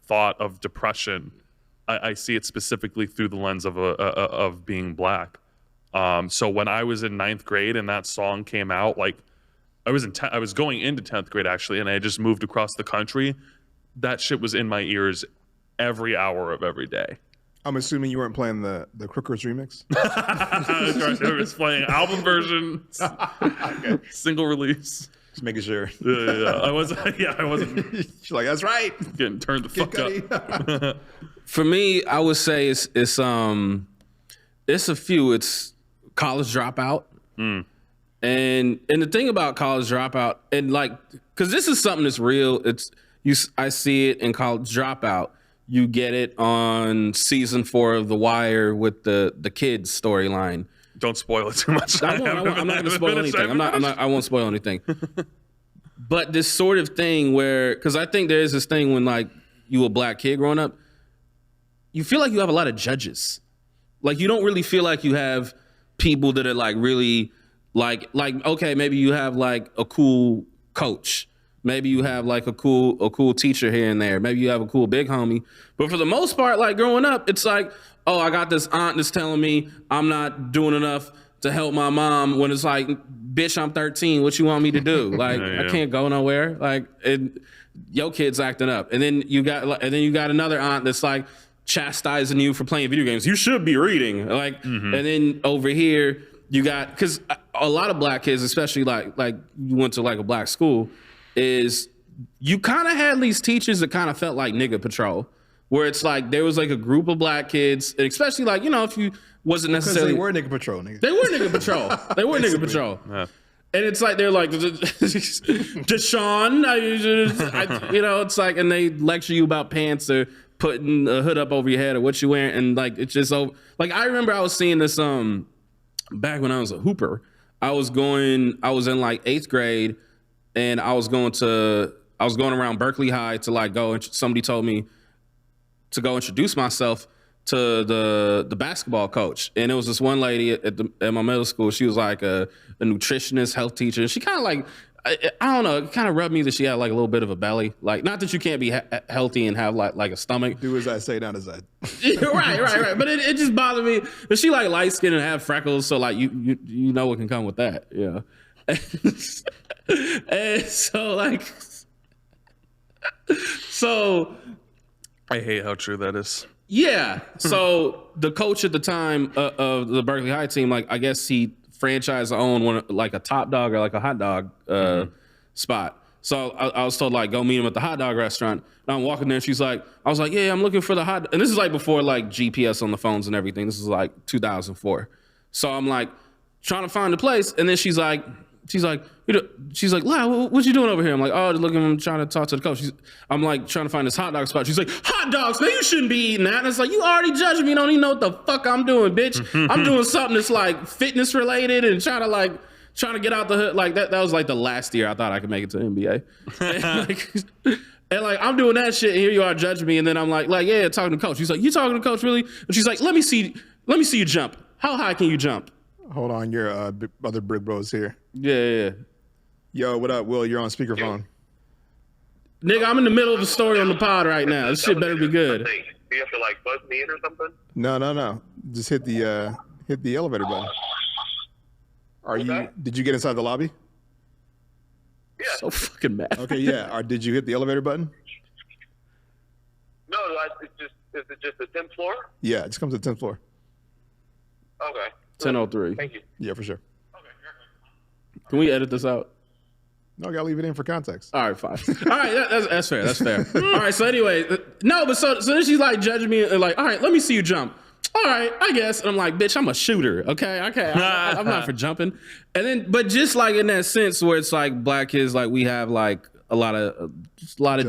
thought of depression. I see it specifically through the lens of being black. So when I was in 9th grade and that song came out, like I was going into 10th grade actually, and I just moved across the country. That shit was in my ears every hour of every day. I'm assuming you weren't playing the Crookers remix? I was playing album version, okay. Single release. Just making sure. Yeah. I wasn't. She's like, that's right. Getting turned the fuck up. For me, I would say it's a few. It's College Dropout. And the thing about College Dropout, and like, because this is something that's real. I see it in College Dropout. You get it on season 4 of The Wire with the kids storyline. Don't spoil it too much. I'm not going to spoil anything. I won't spoil anything. But this sort of thing where, because I think there is this thing when like you a black kid growing up, you feel like you have a lot of judges. Like you don't really feel like you have people that are like really like okay, maybe you have like a cool coach. Maybe you have like a cool teacher here and there. Maybe you have a cool big homie. But for the most part, like growing up, it's like, oh, I got this aunt that's telling me I'm not doing enough to help my mom, when it's like, bitch, I'm 13. What you want me to do? Like, I can't go nowhere. Like, your kid's acting up. And then you got another aunt that's like chastising you for playing video games. You should be reading. Like, and then over here you got, because a lot of black kids, especially like you went to like a black school, is you kind of had these teachers that kind of felt like nigga patrol, where it's like there was like a group of black kids, and especially like, you know, if you wasn't necessarily, they were nigga patrol, nigga. They were nigga patrol. They were nigga patrol. Yeah. And it's like they're like, Deshaun, you know, it's like, and they lecture you about pants or putting a hood up over your head or what you wearing, and like it's just so like I remember I was seeing this back when I was a hooper. I was in like 8th grade. And I was going around Berkeley High to like go, and somebody told me to go introduce myself to the basketball coach. And it was this one lady at my middle school. She was like a nutritionist, health teacher. She kind of like, I don't know, it kind of rubbed me that she had like a little bit of a belly. Like, not that you can't be healthy and have like a stomach. Do as I say, not as I. Right. But it just bothered me. But she like light skinned and have freckles. So like, you know what can come with that. Yeah. And so like, I hate how true that is. Yeah. So the coach at the time of the Berkeley High team, like I guess he franchised own one, like a Top Dog or like a hot dog spot. So I was told like go meet him at the hot dog restaurant. And I'm walking there, and she's like, I was like, yeah, I'm looking for the hot. And this is like before like GPS on the phones and everything. This is like 2004. So I'm like trying to find the place, and then she's like, Lyall, what you doing over here? I'm like, oh, just looking, I'm trying to talk to the coach. I'm like trying to find this hot dog spot. She's like, hot dogs, man, you shouldn't be eating that. And it's like, you already judged me. You don't even know what the fuck I'm doing, bitch. I'm doing something that's like fitness related and trying to get out the hood. Like that was like the last year I thought I could make it to NBA. And like I'm doing that shit, and here you are judging me. And then I'm like, yeah, talking to coach. She's like, you talking to coach, really? And she's like, let me see you jump. How high can you jump? Hold on, your other brick bros here. Yeah. Yo, what up, Will? You're on speakerphone. Nigga, I'm in the middle of a story on the pod right now. This shit better be good. Do you have to like buzz me in or something? No. Just hit the elevator button. Did you get inside the lobby? Yeah. So fucking mad. Okay, yeah. Did you hit the elevator button? No, is it just the 10th floor? Yeah, it just comes to the 10th floor. Okay. 10:03. Thank you. Yeah, for sure. Okay. Can we edit this out? No, I gotta leave it in for context. All right, fine. All right, that's fair. That's fair. All right, so anyway, no, but so then she's like judging me and like, all right, let me see you jump. All right, I guess. And I'm like, bitch, I'm a shooter. Okay. I'm not for jumping. And then, but just like in that sense where it's like black kids, like we have like a lot of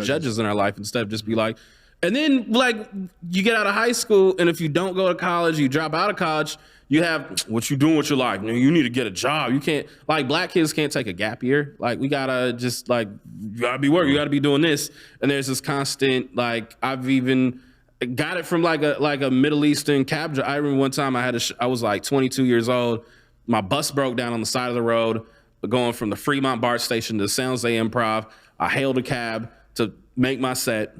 judges in our life instead of just be like, and then like you get out of high school, and if you don't go to college, you drop out of college, you have what you doing with your life. You need to get a job. You can't, like black kids can't take a gap year. Like we gotta just like, you gotta be working, you gotta be doing this. And there's this constant, like I've even got it from like a Middle Eastern cab driver. I remember one time I was like 22 years old. My bus broke down on the side of the road, going from the Fremont BART station to the San Jose Improv. I hailed a cab to make my set,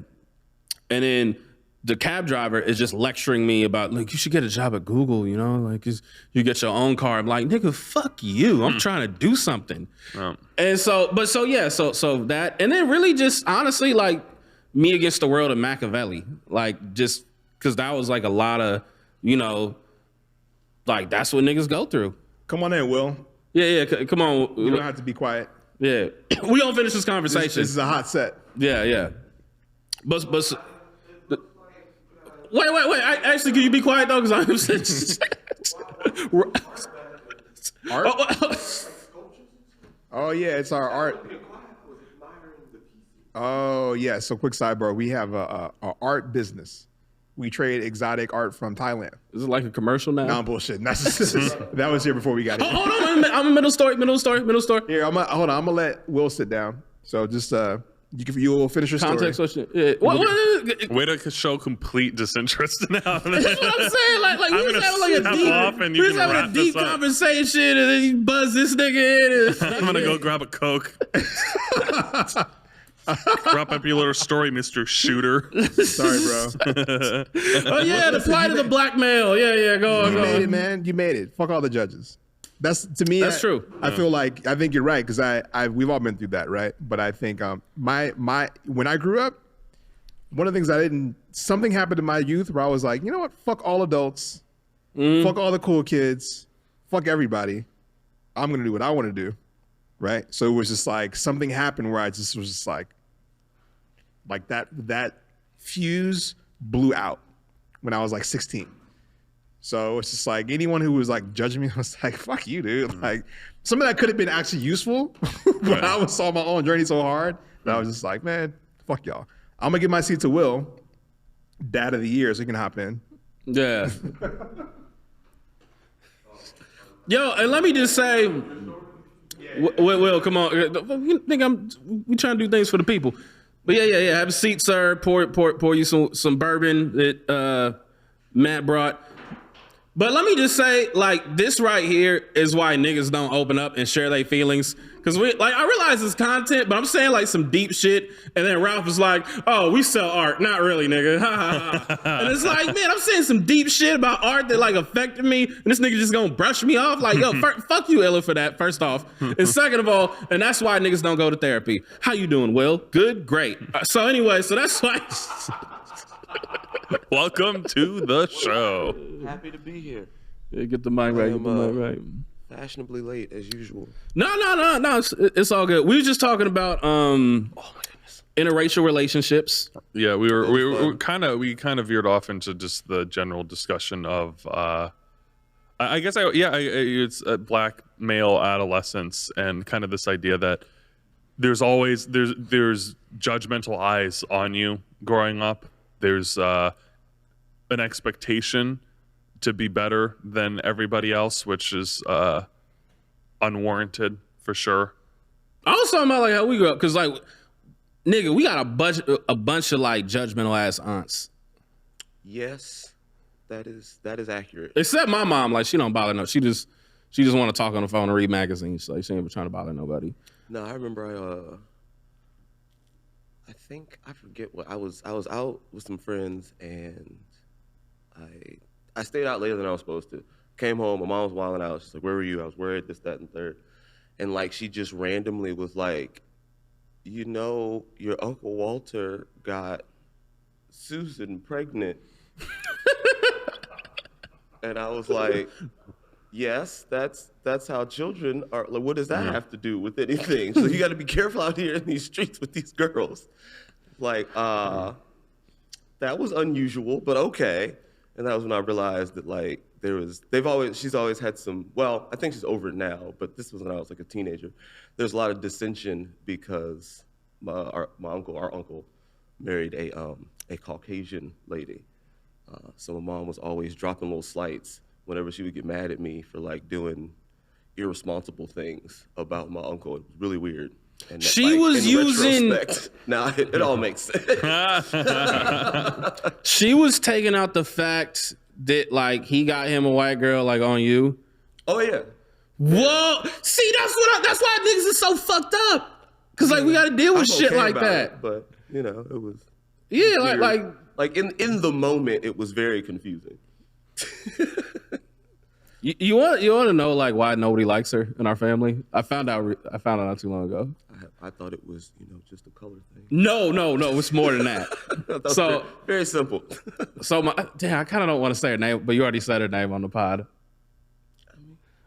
and then the cab driver is just lecturing me about, like, you should get a job at Google, you know, like, you get your own car. I'm like, nigga, fuck you. I'm trying to do something. And so that, and then really just honestly, like, me against the world of Machiavelli, like, just because that was like a lot of, you know, like, that's what niggas go through. Come on in, Will. Yeah, come on. You don't have to be quiet. Yeah, we gonna finish this conversation. This is a hot set. Yeah. But wait. Actually, can you be quiet though? Because I'm art. Oh yeah, it's our art. Oh yeah. So quick sidebar: we have a art business. We trade exotic art from Thailand. Is it like a commercial now? No bullshit. That was here before we got here. Hold on, I'm a middle story. Here, hold on. I'm gonna let Will sit down. So just you will finish your context story. question. Yeah. Way to show complete disinterest now. That's what I'm saying. Like you just having like a deep conversation, and then you buzz this nigga in. I'm gonna go grab a Coke. Wrap up your little story, Mr. Shooter. Sorry, bro. Oh yeah, the plight of the black male. Yeah, go on. You made it, man. You made it. Fuck all the judges. That's to me. That's true. I feel like I think you're right because we've all been through that, right? But I think my when I grew up, one of the things something happened in my youth where I was like, you know what? Fuck all adults. Fuck all the cool kids. Fuck everybody. I'm gonna do what I want to do. Right. So it was just like something happened where I just was just like that fuse blew out when I was like 16. So it's just like anyone who was like judging me was like, fuck you, dude. Like some of that could have been actually useful, but I saw my own journey so hard that I was just like, man, fuck y'all. I'm gonna give my seat to Will, Dad of the Year, so he can hop in. Yeah. Yo, and let me just say, Will, come on. You think we trying to do things for the people. But yeah. Have a seat, sir. Pour you some bourbon that Matt brought. But let me just say, like, this right here is why niggas don't open up and share their feelings. Because I realize it's content, but I'm saying like some deep shit. And then Ralph is like, oh, we sell art. Not really, nigga. And it's like, man, I'm saying some deep shit about art that like affected me. And this nigga just gonna brush me off. Like, yo, fuck you, Ella, for that, first off. And second of all, and that's why niggas don't go to therapy. How you doing, Will? Good? Great. So anyway, so that's why. Welcome to the show. Happy to be here. Yeah, get the mic right. Fashionably late as usual. No. It's all good. We were just talking about oh my goodness, interracial relationships. Yeah, we kind of veered off into just the general discussion of I guess it's black male adolescence and kind of this idea that there's judgmental eyes on you growing up. There's an expectation to be better than everybody else, which is unwarranted for sure. I was talking about like how we grew up, because like, nigga, we got a bunch of like judgmental ass aunts. Yes, that is accurate. Except my mom, like she don't bother no. She just want to talk on the phone and read magazines. Like she ain't trying to bother nobody. No, I remember I forget what I was out with some friends and I stayed out later than I was supposed to. Came home, my mom was wilding out. She's like, where were you? I was worried, this, that, and third. And like she just randomly was like, you know, your Uncle Walter got Susan pregnant. And I was like, yes, that's how children are. Like, what does that have to do with anything? So you got to be careful out here in these streets with these girls. Like, that was unusual, but okay. And that was when I realized that like she's always had some, well, I think she's over it now, but this was when I was like a teenager. There's a lot of dissension because our uncle married a Caucasian lady. So my mom was always dropping little slights whenever she would get mad at me for like doing irresponsible things about my uncle. It was really weird. And She was using- retrospect, now it all makes sense. She was taking out the fact that like he got him a white girl like on you. Oh yeah. Whoa! See, that's why niggas is so fucked up. Cause like we got to deal with I'm shit okay like about that. it, but you know, it was Yeah, weird. like in the moment, it was very confusing. you want to know like why nobody likes her in our family? I found out not too long ago. I thought it was, just a color thing. No, it's more than that. So very, very simple. So I kind of don't want to say her name, but you already said her name on the pod.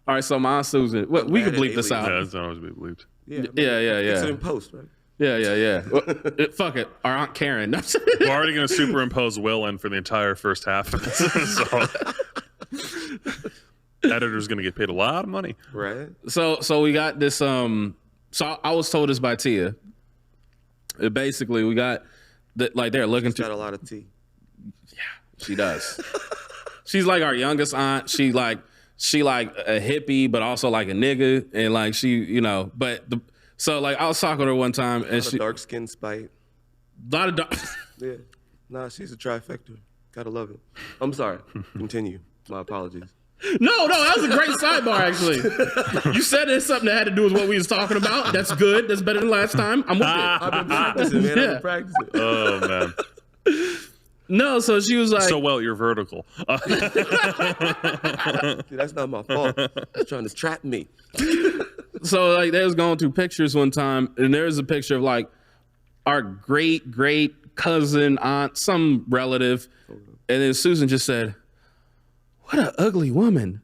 All right, so my Aunt Susan, we can bleep this out. Yeah, it's not always be believed. Yeah, Yeah. It's in post, right? Yeah. Well, fuck it. Our Aunt Karen. We're already going to superimpose Will in for the entire first half of this. So editor's going to get paid a lot of money. Right. So we got this. So I was told this by Tia. Basically, we got that like they're looking She's got to. a lot of tea. She does. She's like our youngest aunt. She like a hippie, but also like a nigga, and like she, so like I was talking to her one time, and she Dark skin spite. a lot of dark. Yeah. Nah, she's a trifecta. Gotta love it. I'm sorry. Continue. My apologies. No, that was a great sidebar actually. You said it's something that had to do with what we was talking about. That's good. That's better than last time. I'm with it. I've been practicing, man. I've Yeah. been practicing. Oh, man. No, so she was like, So, well, you're vertical. Dude, that's not my fault. They're trying to trap me. so like they was going through pictures one time, and there's a picture of like our great cousin, aunt, some relative, and then Susan just said, "What an ugly woman."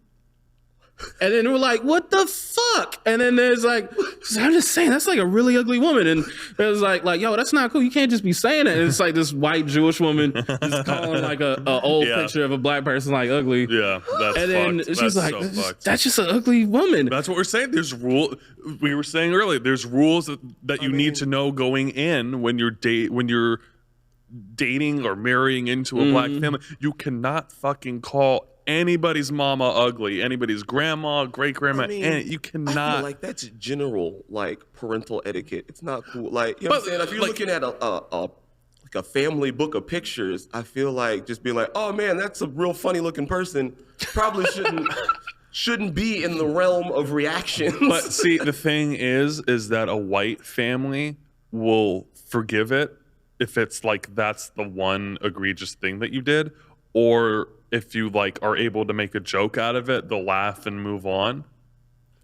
And then we're like, "What the fuck?" And then there's like, "I'm just saying that's like a really ugly woman." And it was like, "Yo, that's not cool. You can't just be saying it." And it's like this white Jewish woman just calling like a old picture of a black person like ugly. Yeah, that's And then fucked. she's That's like, so fucked. "That's just an ugly woman." That's what we're saying. There's rule. We were saying earlier. There's rules that you need to know going in when you're dating or marrying into a black family. You cannot fucking call anybody's mama ugly, anybody's grandma, great grandma, and you I cannot. feel like that's general parental etiquette. It's not cool. Like, you know what I'm saying? If you're looking at a family book of pictures, I feel like just being like, "Oh man, that's a real funny looking person," probably shouldn't be in the realm of reactions. But see, the thing is that a white family will forgive it if it's like that's the one egregious thing that you did, or if you are able to make a joke out of it, they'll laugh and move on.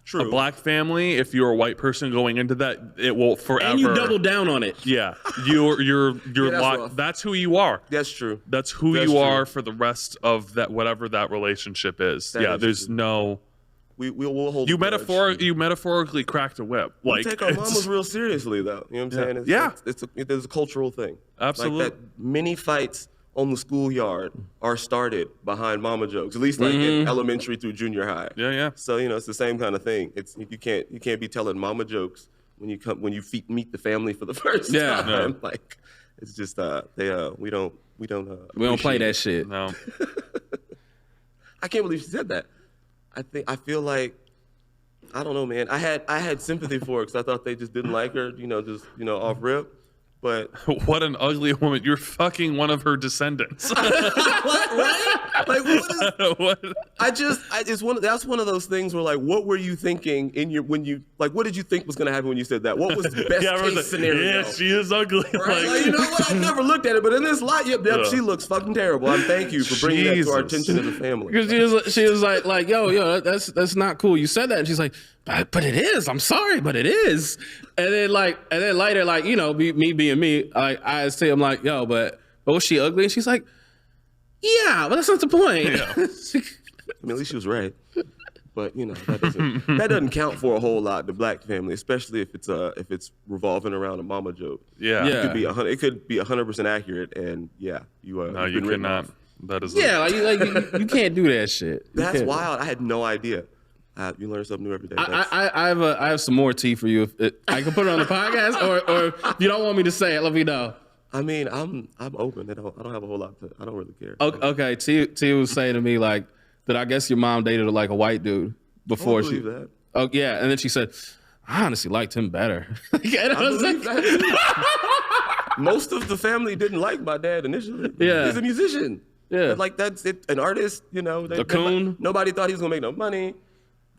True. A black family, if you're a white person going into that, it will forever. And you double down on it. Yeah, you're that's rough. that's who you are. That's true. That's who That's you true. are for the rest of that, whatever that relationship is. That yeah, is there's true. no. We'll hold. You a grudge. metaphorically cracked a whip. We take our it's- mamas real seriously, though. You know what I'm saying? Yeah. It's a cultural thing. Absolutely. Like that many fights on the schoolyard are started behind mama jokes, at least in elementary through junior high. Yeah. So it's the same kind of thing. It's you can't be telling mama jokes when you meet the family for the first Yeah. time. No. It's just we don't We don't play appreciate that it. shit. No. I can't believe she said that. I feel like, I don't know, man. I had sympathy for her because I thought they just didn't like her, off rip. But What an ugly woman. You're fucking one of her descendants. right? Like, What? that's one of those things where what were you thinking what did you think was gonna happen when you said that? What was the best everyone's case scenario? Yeah, she is ugly. Right? You know what? I never looked at it, but in this light, yep, she looks fucking terrible. Thank you for bringing that to our Jesus. attention as a family. Because she was like, yo, that's not cool. You said that, and she's like, but it is. I'm sorry, but it is. And then later, me being me, I asked him yo, but was she ugly? And she's like, yeah, but that's not the point. Yeah. I mean, at least she was right. But that doesn't count for a whole lot. The black family, especially if it's revolving around a mama joke. Yeah. Yeah. It could be 100% accurate, and yeah, No, you've you been written cannot. off. That is. Yeah, you can't do that shit. You That's can't. wild. I had no idea. You learn something new every day. I have some more tea for you. I can put it on the podcast, or if you don't want me to say it, let me know. I mean, I'm open. I don't have a whole lot I don't really care. Okay, T was saying to me that I guess your mom dated a white dude before I she. believe that. Oh yeah, and then she said, I honestly liked him better. I believe that too. Most of the family didn't like my dad initially. Yeah. He's a musician. Yeah. Like that's it, an artist, you know. A coon. Nobody thought he was gonna make no money.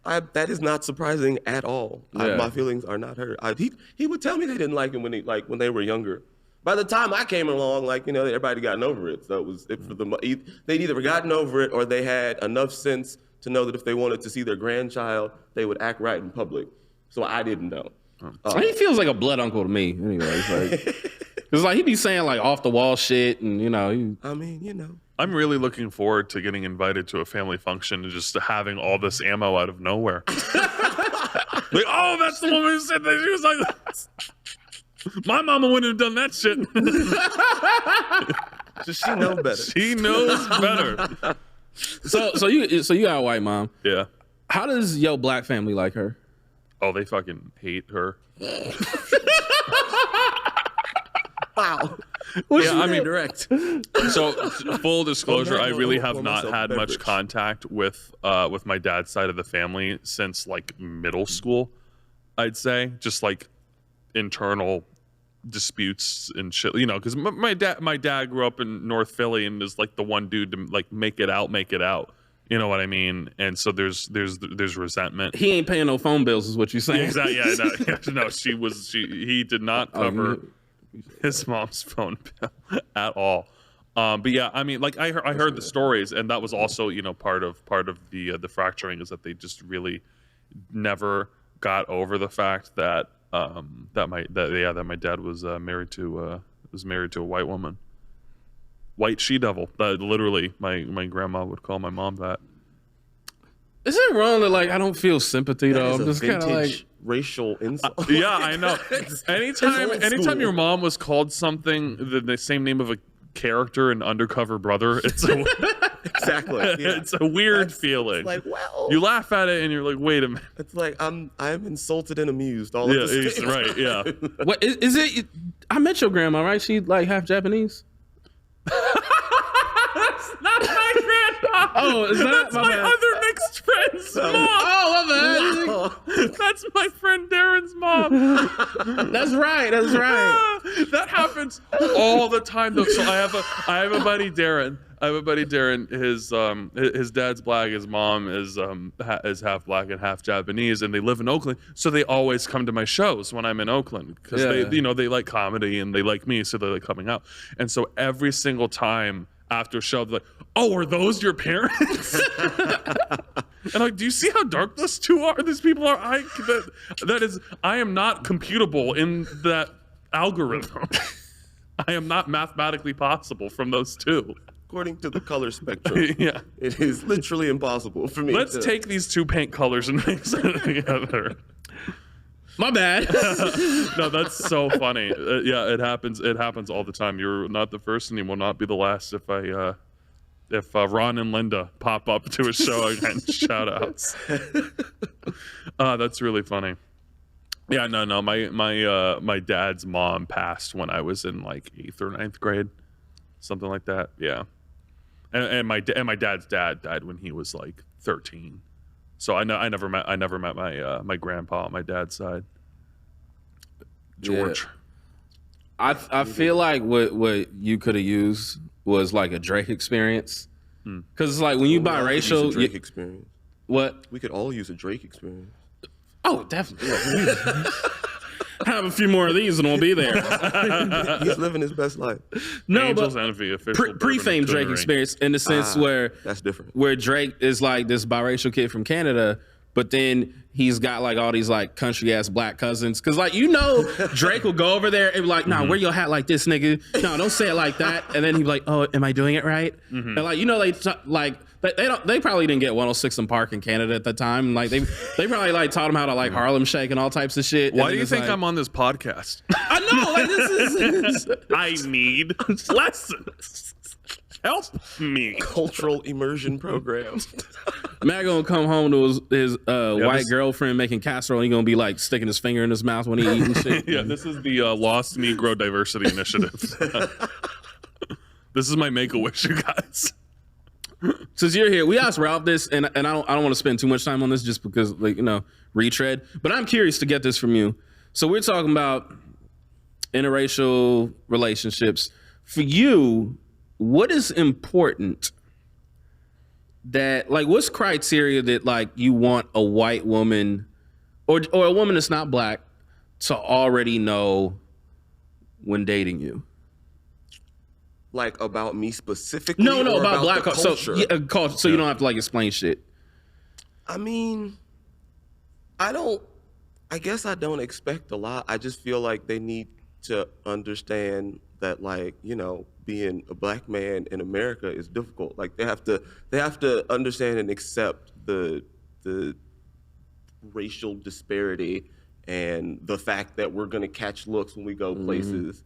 That is not surprising at all. Yeah. My feelings are not hurt. He would tell me they didn't like him when they were younger. By the time I came along, everybody gotten over it. So they'd either gotten over it or they had enough sense to know that if they wanted to see their grandchild, they would act right in public. So I didn't know. He feels like a blood uncle to me. Anyway, it's like he be saying like off the wall shit, and I'm really looking forward to getting invited to a family function and just having all this ammo out of nowhere. Like, oh, that's the woman who said that. She was like, my mama wouldn't have done that shit. She knows better. She knows better. So you got a white mom. Yeah. How does your black family like her? Oh, they fucking hate her. Wow. Yeah, I mean, direct. So, full disclosure, I really have pour not myself a had much beverage. contact with my dad's side of the family since like middle school. I'd say just like internal disputes and shit. You know, because my dad grew up in North Philly and is like the one dude to like make it out. You know what I mean? And so there's resentment. He ain't paying no phone bills, is what you saying? Exactly. Yeah, no. He did not cover his mom's phone bill at all. But yeah, I mean, like I heard the stories, and that was also part of the fracturing is that they just really never got over the fact that my dad was married to a white woman. White she-devil. That literally, my grandma would call my mom that. Is it wrong that like I don't feel sympathy though? I'm just kind of like racial insult. Yeah, I know. Anytime your mom was called something the same name of a character in Undercover Brother, it's exactly. Yeah. It's a weird feeling. It's like, well, you laugh at it and you're like, wait a minute. It's like I'm insulted and amused all at the Yeah, same right. Yeah. what is it? I met your grandma, right? She like half Japanese. That's not my grandma. Oh, is that That's my other mixed friend's mom. Oh, my bad. That's my friend Darren's mom. That's right. That happens all the time though. So I have a buddy Darren. His dad's black. His mom is half black and half Japanese, and they live in Oakland. So they always come to my shows when I'm in Oakland because they like comedy and they like me, so they like coming out. And so every single time after a show, they're like, "Oh, are those your parents?" And like, do you see how dark those two are? These people are. I am not computable in that algorithm. I am not mathematically possible from those two. According to the color spectrum, Yeah. it is literally impossible for me. Let's take these two paint colors and mix them together. My bad. No, that's so funny. Yeah, it happens. It happens all the time. You're not the first, and you will not be the last. If Ron and Linda pop up to a show again, shout outs. That's really funny. Yeah, no. My dad's mom passed when I was in like 8th or 9th grade, something like that. Yeah. And my dad's dad died when he was like 13, so I never met my grandpa on my dad's side, George. Yeah. I feel like what you could have used was like a Drake experience, because it's like when you biracial. Drake experience. What? We could all use a Drake experience. Oh, definitely. Have a few more of these and we'll be there. He's living his best life. No, Angels but Envy, official pre-fame Drake bourbon experience in the sense where That's different. where Drake is like this biracial kid from Canada, but then he's got like all these like country ass black cousins. Cause like, Drake will go over there and be like, nah, wear your hat like this, nigga. No, don't say it like that. And then he'd be like, oh, am I doing it right? And like, they probably didn't get 106 in Park in Canada at the time. Like they probably like taught him how to like Harlem Shake and all types of shit. Why do you think I'm on this podcast? I know, like this is I need lessons. Help me. Cultural immersion program. Matt gonna come home to his white girlfriend making casserole. And he gonna be like sticking his finger in his mouth when he eating shit. Yeah, this is the Lost Negro Diversity Initiative. This is my Make-A-Wish, you guys. since you're here, we asked Ralph this, and I don't want to spend too much time on this just because, like, you know, retread. But I'm curious to get this from you. So we're talking about interracial relationships. For you, what is important that, like, what's criteria that, like, you want a white woman or a woman that's not black to already know when dating you? Like about me specifically? No, or about black the culture. So you don't have to like explain shit. I mean, I guess I don't expect a lot. I just feel like they need to understand that, like, you know, being a black man in America is difficult. Like they have to understand and accept the racial disparity and the fact that we're gonna catch looks when we go places.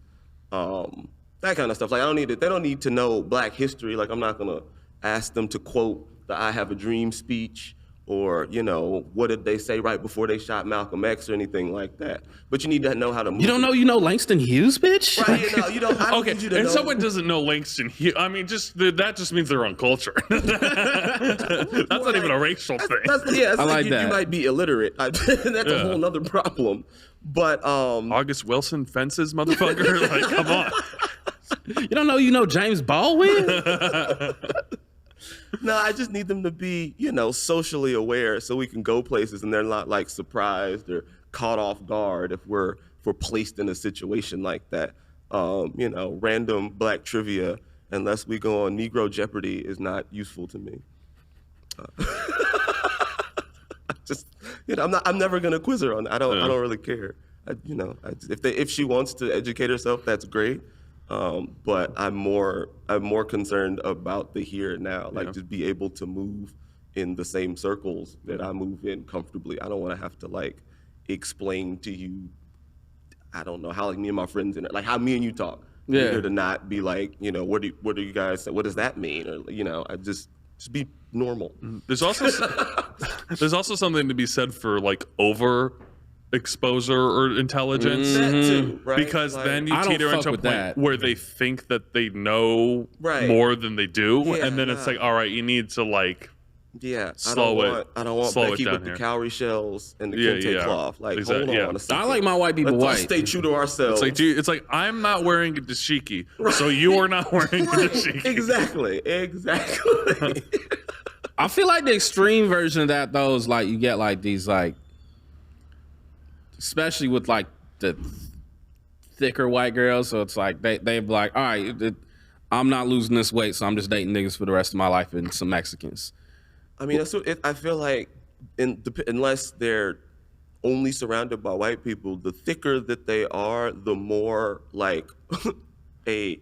That kind of stuff. Like they don't need to know black history. Like I'm not gonna ask them to quote the "I Have a Dream" speech or, you know, what did they say right before they shot Malcolm X or anything like that. But you need to know how to move. You know Langston Hughes, bitch? Right, you don't Okay, need you to and know. someone doesn't know Langston Hughes. I mean, that just means they're uncultured. That's not even a racial thing. I like that. You might be illiterate. That's a whole nother problem. But August Wilson fences, motherfucker. Like, come on. You know James Baldwin? no, I just need them to be, you know, socially aware so we can go places and they're not like surprised or caught off guard if we're placed in a situation like that. You know, random black trivia, unless we go on Negro Jeopardy, is not useful to me. Just, you know, I'm never gonna quiz her on that. I don't really care. If she wants to educate herself, that's great. But I'm more concerned about the here and now, like just be able to move in the same circles that I move in comfortably. I don't want to have to like explain to you, I don't know, how like me and my friends like how me and you talk. Yeah. To not be like, you know, what do you guys say? What does that mean? Or, you know, I just be normal. There's also something to be said for like over exposure or intelligence. That too, right? Because like, then you I don't teeter fuck into a with point that. where they think that they know Right. more than they do, Yeah, and then it's like, all right, you need to like, yeah, I don't want slow Becky down with here. the cowrie shells and the Yeah, kente yeah. cloth. Like, Exactly, hold on yeah. a second. I like my white people Let's all white. stay true to ourselves. it's like I'm not wearing a dashiki, so you are not wearing a dashiki. Exactly. I feel like the extreme version of that, though, is like you get like these like, especially with like the thicker white girls. So it's like they be like, all right, I'm not losing this weight, so I'm just dating niggas for the rest of my life and some Mexicans. I mean, that's what I feel like. Unless they're only surrounded by white people, the thicker that they are, the more like a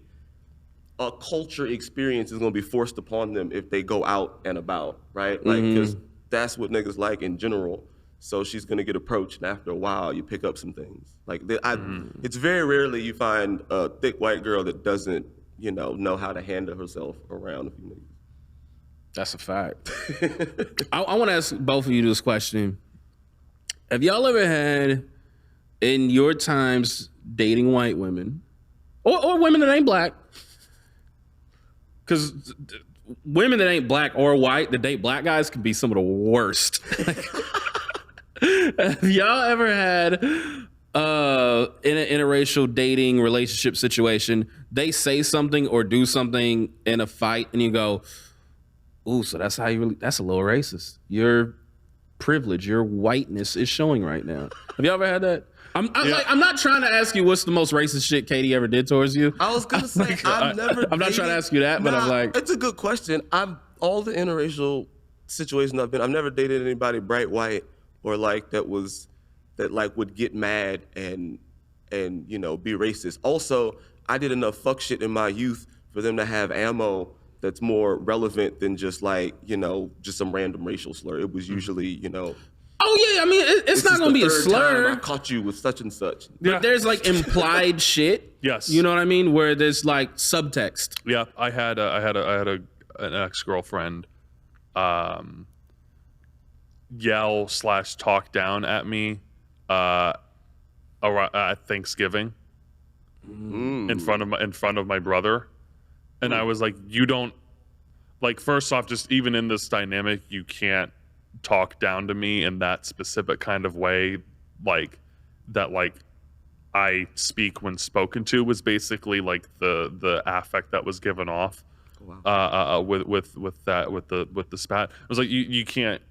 culture experience is going to be forced upon them if they go out and about, right? Like, because that's what niggas like in general. So she's going to get approached, and after a while, you pick up some things. Like, it's very rarely you find a thick white girl that doesn't, you know how to handle herself around a few niggas. That's a fact. I want to ask both of you this question. Have y'all ever had, in your times dating white women, or women that ain't black, because women that ain't black or white that date black guys can be some of the worst. Have y'all ever had in an interracial dating relationship situation, they say something or do something in a fight and you go, ooh, so that's how that's a little racist. Your privilege, your whiteness is showing right now. Have you ever had that? I'm not trying to ask you what's the most racist shit Katie ever did towards you. I was gonna say I'm not trying to ask you that, but I'm like, it's a good question. All the interracial situations I've never dated anybody bright white or like that would get mad and you know be racist. Also, I did enough fuck shit in my youth for them to have ammo that's more relevant than just like, you know, just some random racial slur. It was usually, you know, oh yeah, I mean, it's not gonna be a slur. I caught you with such and such. But there's like implied shit. Yes. You know what I mean? Where there's like subtext. Yeah, I had an ex-girlfriend yell/talk down at me at Thanksgiving in front of my brother, and I was like, like, first off, just even in this dynamic, you can't talk down to me in that specific kind of way, like that, like I speak when spoken to was basically like the affect that was given off. Wow. With the spat. I was like, you can't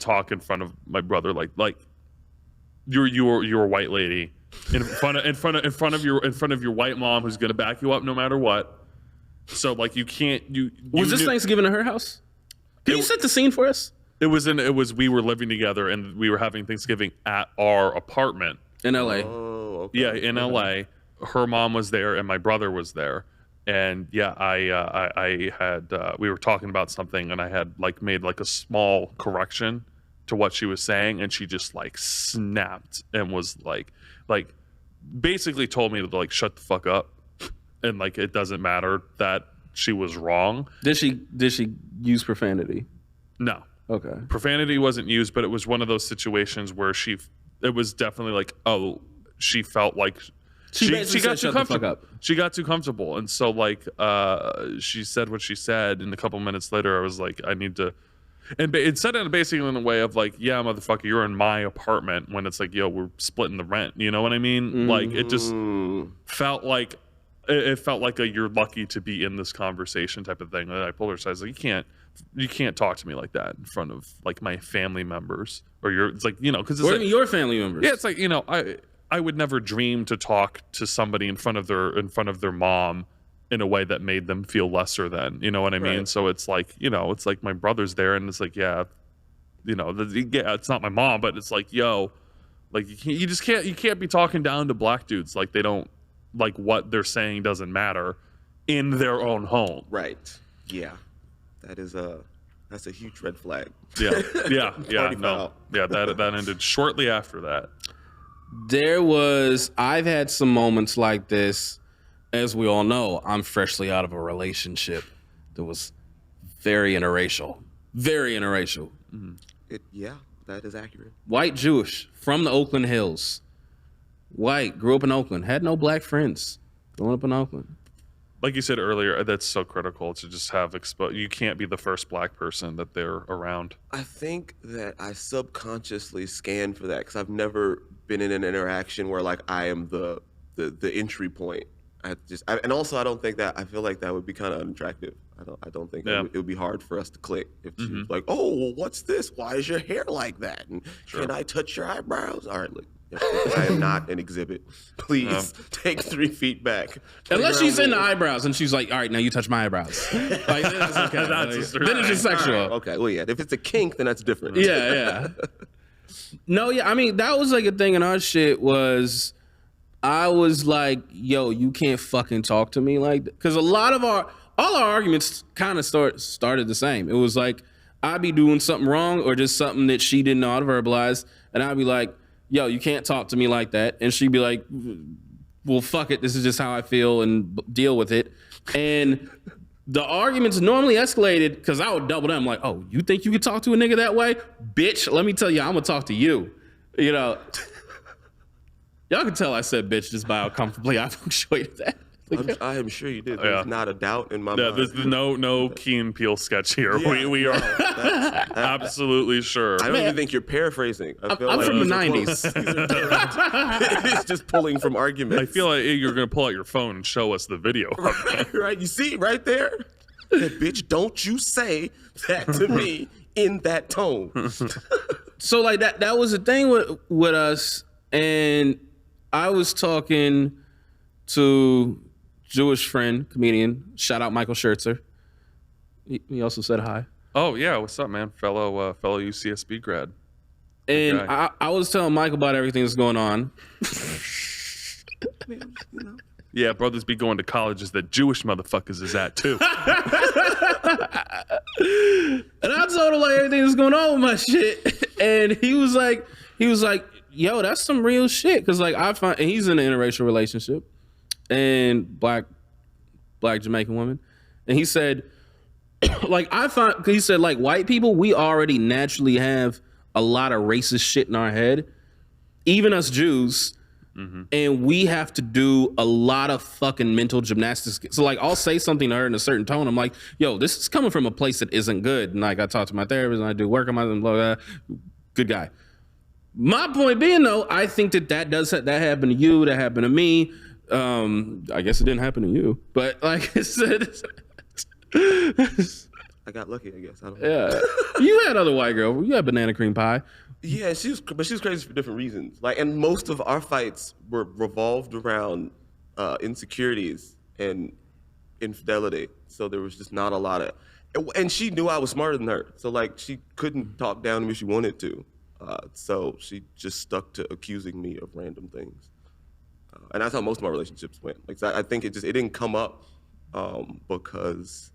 talk in front of my brother like you're a white lady in front of your white mom who's gonna back you up no matter what. So like you can't Was this Thanksgiving at her house? Can you set the scene for us? It was we were living together and we were having Thanksgiving at our apartment in LA. Oh, okay. Yeah, in LA. Her mom was there and my brother was there. And yeah, I had we were talking about something and I had like made like a small correction to what she was saying and she just like snapped and was like basically told me to like shut the fuck up and like it doesn't matter that she was wrong. Did she use profanity? No. Okay. Profanity wasn't used, but it was one of those situations where it was definitely like, oh, she felt like she got too comfortable. She got too comfortable. And so like she said what she said and a couple minutes later I was like, I need to, and it said it basically in a way of like, yeah, motherfucker, you're in my apartment, when it's like, yo, we're splitting the rent. You know what I mean? Like it just felt like a you're lucky to be in this conversation type of thing. And I pulled her aside. I was like, you can't talk to me like that in front of like my family members or it's like, you know, because it's or like, even your family members. Yeah, it's like, you know, I would never dream to talk to somebody in front of their mom in a way that made them feel lesser than, you know what I mean? Right. So it's like, you know, it's like my brother's there and it's like, yeah, you know, yeah, it's not my mom, but it's like, yo, like you can't be talking down to black dudes like they don't, like what they're saying doesn't matter in their own home. Right. Yeah. That's a huge red flag. Yeah. Yeah. Yeah. Party No. foul. Yeah. That ended shortly after that. I've had some moments like this. As we all know, I'm freshly out of a relationship that was very interracial. Very interracial. Yeah, that is accurate. White Jewish from the Oakland Hills. White, grew up in Oakland, had no black friends growing up in Oakland. Like you said earlier, that's so critical to just have you can't be the first black person that they're around. I think that I subconsciously scan for that because I've never been in an interaction where like I am the entry point. And also I don't think that, I feel like that would be kind of unattractive. I don't think it would be hard for us to click if she was like, oh, well, what's this? Why is your hair like that? And can I touch your eyebrows? All right, look. I am not an exhibit. Please take 3 feet back. Unless she's in the eyebrows and she's like, all right, now you touch my eyebrows. Like, that's okay. Then it's just sexual. Okay, well, yeah. If it's a kink, then that's different. Yeah. No, yeah. I mean, that was like a thing in our shit was I was like, yo, you can't fucking talk to me like that. Because all our arguments kind of started the same. It was like, I'd be doing something wrong or just something that she didn't know how to verbalize. And I'd be like, yo, you can't talk to me like that. And she'd be like, well, fuck it. This is just how I feel and deal with it. And the arguments normally escalated because I would double down. I'm like, oh, you think you could talk to a nigga that way? Bitch, let me tell you, I'm going to talk to you. You know, y'all can tell I said bitch just by how comfortably I punctuated that. I am sure you did. There's not a doubt in my mind. There's no Key and Peele sketch here. Yeah, we are absolutely sure. I don't even think you're paraphrasing. I'm from the 90s. It's just pulling from arguments. I feel like you're going to pull out your phone and show us the video. Right? You see right there? That bitch, don't you say that to me in that tone. So like that was the thing with us. And I was talking to Jewish friend, comedian, shout out Michael Schertzer. He also said hi. Oh yeah, what's up, man? Fellow UCSB grad. And I was telling Michael about everything that's going on. Yeah, brothers be going to colleges that Jewish motherfuckers is at too. And I told him like everything that's going on with my shit. And he was like, yo, that's some real shit. Cause like and he's in an interracial relationship and black Jamaican woman. And he said, he said like white people, we already naturally have a lot of racist shit in our head. Even us Jews, And we have to do a lot of fucking mental gymnastics. So like I'll say something to her in a certain tone. I'm like, yo, this is coming from a place that isn't good. And like I talk to my therapist and I do work on my blah, blah, blah. Good guy. My point being though, I think that that happened to you, that happened to me. I guess it didn't happen to you, but like I said, I got lucky, I guess. I don't know. yeah, you had other white girl. You had banana cream pie. Yeah, she was crazy for different reasons. Like, and most of our fights were revolved around insecurities and infidelity. So there was just not a lot of, and she knew I was smarter than her. So like, she couldn't talk down to me if she wanted to. So she just stuck to accusing me of random things. And that's how most of my relationships went. Like, I think it didn't come up because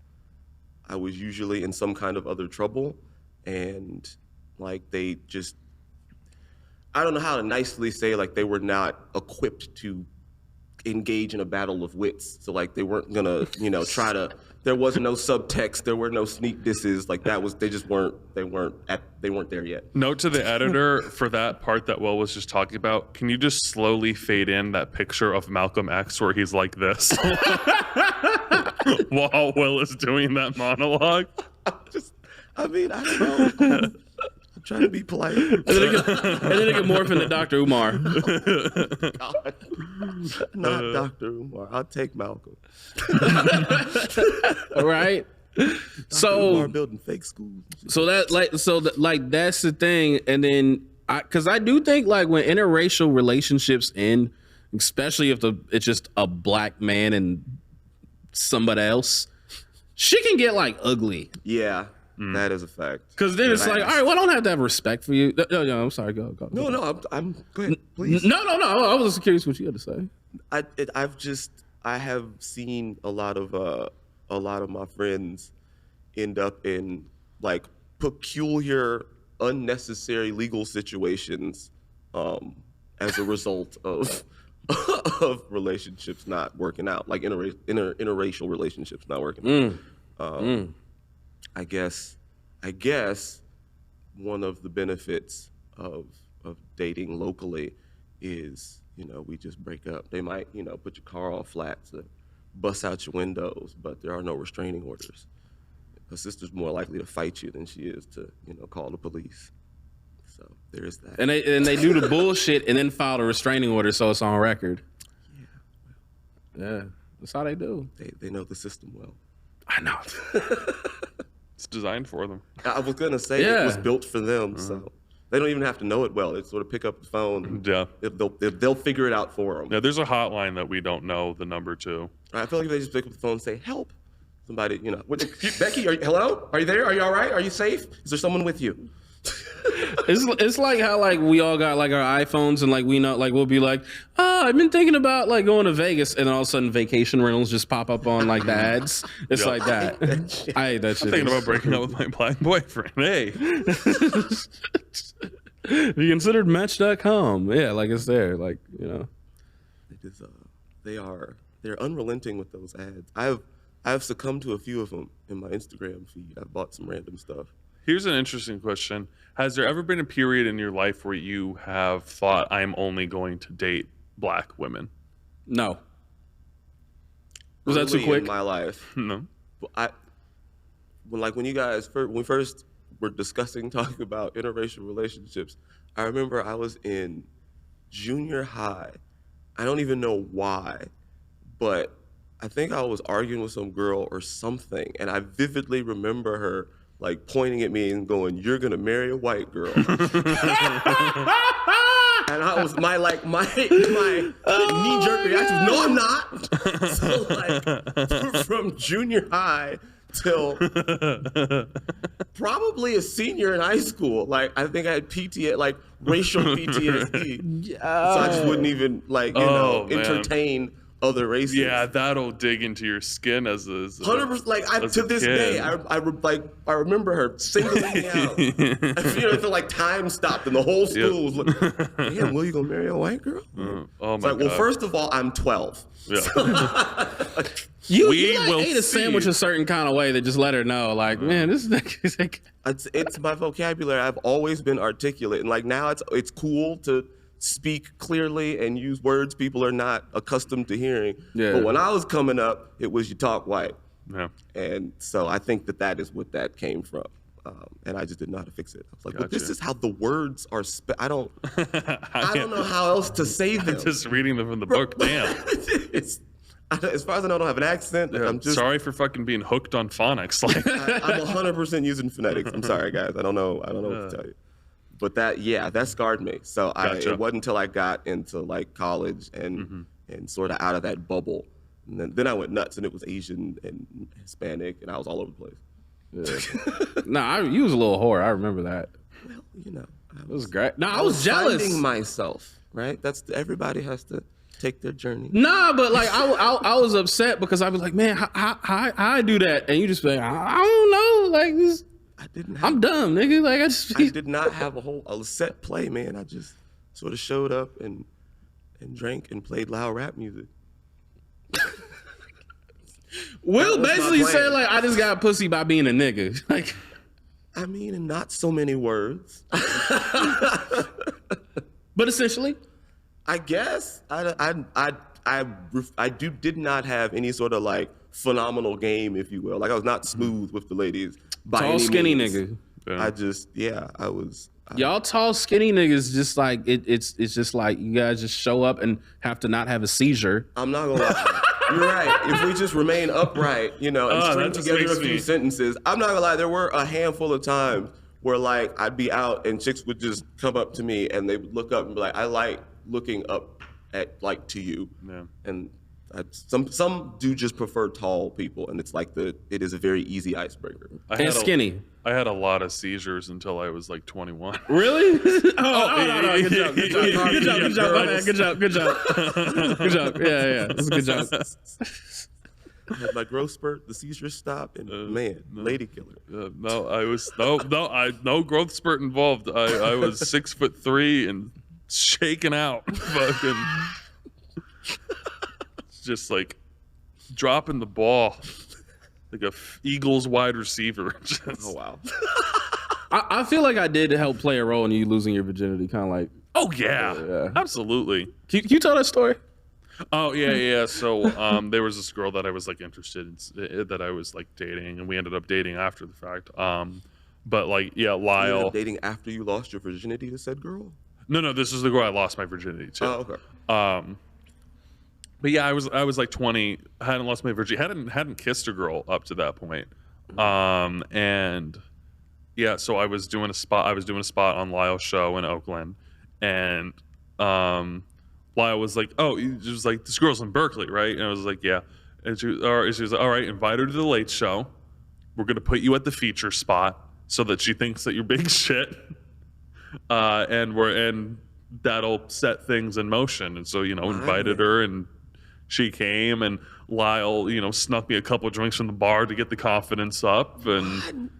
I was usually in some kind of other trouble, and like they just, I don't know how to nicely say, like they were not equipped to engage in a battle of wits. So like they weren't gonna, try to, there was no subtext, there were no sneak disses, like that was, they weren't there yet. Note to the editor for that part that Will was just talking about, can you just slowly fade in that picture of Malcolm X where he's like this while Will is doing that monologue? I don't know. I'm trying to be polite. And then it can morph into Dr. Umar. God. Not Dr. Umar. I'll take Malcolm. Right? Dr. Umar building fake schools. So that's the thing. And then because I do think like when interracial relationships end, especially if it's just a black man and somebody else, she can get like ugly. Yeah. That is a fact. Because then it's like, all right, well, I don't have to have respect for you. No, I'm sorry. Go. No, I'm go ahead, please. No. I was just curious what you had to say. I have seen a lot of my friends end up in like peculiar, unnecessary legal situations as a result of relationships not working out, like interracial relationships not working out. I guess one of the benefits of dating locally is, we just break up. They might, put your car all flat to bust out your windows, but there are no restraining orders. Her sister's more likely to fight you than she is to, call the police. So there is that. And they do the bullshit and then file a restraining order so it's on record. Yeah, that's how they do. They know the system well. I know. It's designed for them. I was gonna say it was built for them, so they don't even have to know it well. They sort of pick up the phone. Yeah, they'll figure it out for them. Yeah, there's a hotline that we don't know the number to. I feel like if they just pick up the phone and say, "Help," somebody, Becky, hello? Are you there? Are you all right? Are you safe? Is there someone with you? It's like how like we all got like our iPhones and like we know like we'll be like, I've been thinking about like going to Vegas, and then all of a sudden vacation rentals just pop up on like the ads. It's like that. I hate that shit. I'm thinking about breaking up with my black boyfriend. Hey. Have you considered Match.com? Yeah, like it's there. Like, It is, they're unrelenting with those ads. I've succumbed to a few of them in my Instagram feed. I've bought some random stuff. Here's an interesting question. Has there ever been a period in your life where you have thought, I'm only going to date black women? No. Was that too quick? In my life. No. When we first were talking about interracial relationships, I remember I was in junior high. I don't even know why, but I think I was arguing with some girl or something, and I vividly remember her like pointing at me and going, "You're gonna marry a white girl." And I was my knee-jerk reaction was, "No, I'm not." So like from junior high till probably a senior in high school, like I think I had racial PTSD. So I just wouldn't even entertain other races. Yeah, that'll dig into your skin as a 100%. Like to this day, I remember her singling me out. I feel like time stopped and the whole school was like, "Damn, Will, you gonna marry a white girl?" Oh my God. Well, first of all, I'm 12. Yeah. You ate a sandwich a certain kind of way that just let her know, like, man, this is like. It's my vocabulary. I've always been articulate, and like now it's cool to speak clearly and use words people are not accustomed to hearing. Yeah. But when I was coming up, it was you talk white. Yeah. And so I think that is what that came from. And I just didn't know how to fix it. I was like, but this Gotcha. is how the words are I don't know how else to say them. Just reading them from the book. Damn. It's, as far as I know, I don't have an accent. Yeah, I'm just sorry for fucking being hooked on phonics. Like, I'm 100% using phonetics. I'm sorry, guys. I don't know what to tell you. But that scarred me. So Gotcha. it wasn't until I got into like college and sort of out of that bubble. And then I went nuts, and it was Asian and Hispanic, and I was all over the place. Nah, you was a little whore. I remember that. Well, you know, It was great. No, I was jealous. finding myself, right? Everybody has to take their journey. Nah, but like I was upset because I was like, man, how I do that? And you just be like, I don't know, like this. I'm dumb, nigga. Like I did not have a set play, man. I just sort of showed up and drank and played loud rap music. Will That was my basically plan. said like I just got pussy by being a nigga. Like I mean, in not so many words. but essentially. I guess I did not have any sort of like phenomenal game, if you will. Like I was not smooth with the ladies by Tall, any skinny means. nigga. yeah. I was. Y'all tall, skinny niggas just like it's just like you guys just show up and have to not have a seizure. I'm not gonna lie. You're right. If we just remain upright, and string that just together a makes few me- sentences, I'm not gonna lie. There were a handful of times where like I'd be out and chicks would just come up to me and they would look up and be like, "I like looking up at like to you." Yeah. And some do just prefer tall people, and it's like it is a very easy icebreaker. And skinny. I had a lot of seizures until I was like 21. Really? No. Good job. Good My bad. Good job. Good job. Yeah. That's a good job. I had my growth spurt, the seizure stop, and lady killer. No growth spurt involved. I was 6'3" and shaking out, fucking, just like dropping the ball like a Eagles wide receiver. Oh wow. I feel like I did help play a role in you losing your virginity, kind of like. Oh yeah, absolutely. Can you tell that story? Oh yeah. So there was this girl that I was like interested in, that I was like dating, and we ended up dating after the fact. But like You ended Lyall. up dating after you lost your virginity to said girl? No, this is the girl I lost my virginity to. Oh, okay. But yeah, I was like 20. I hadn't lost my virginity. Hadn't kissed a girl up to that point. And yeah, so I was doing a spot on Lyall's show in Oakland, and Lyall was like, "Oh," she was like, "This girl's in Berkeley, right?" And I was like, "Yeah." And she was like, "All right, invite her to the Late Show. We're gonna put you at the feature spot so that she thinks that you're big shit, and that'll set things in motion." And so invited her, and she came, and Lyall snuck me a couple drinks from the bar to get the confidence up, and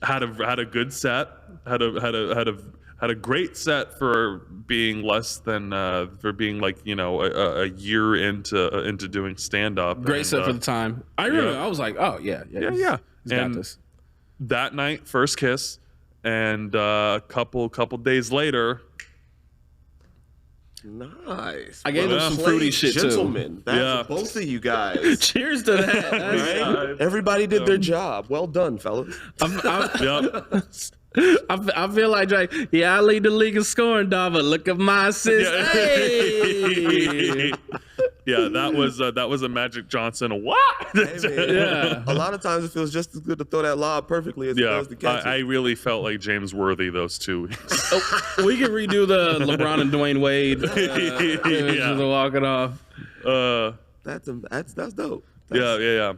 had a good set, had a great set for being less than like a year into doing stand up. Great set for the time. I remember. yeah. I was like, oh yeah. Yeah. He's got And this. that night, first kiss, and a couple days later. Nice. I gave Well them some played, fruity shit, too. gentlemen. That's Yeah. both of you guys. Cheers to that. Right? Everybody did their job. Well done, fellas. Yep. I feel like Drake. Yeah, I lead the league in scoring, dog. But look at my assist. Yeah. Hey! Yeah, that was a Magic Johnson. What? Hey, man, Yeah. A lot of times it feels just as good to throw that lob perfectly as it Yeah, does to catch I it. really felt like James Worthy those 2 weeks. We can redo the LeBron and Dwayne Wade image Yeah. of the walking off. That's dope. Yeah.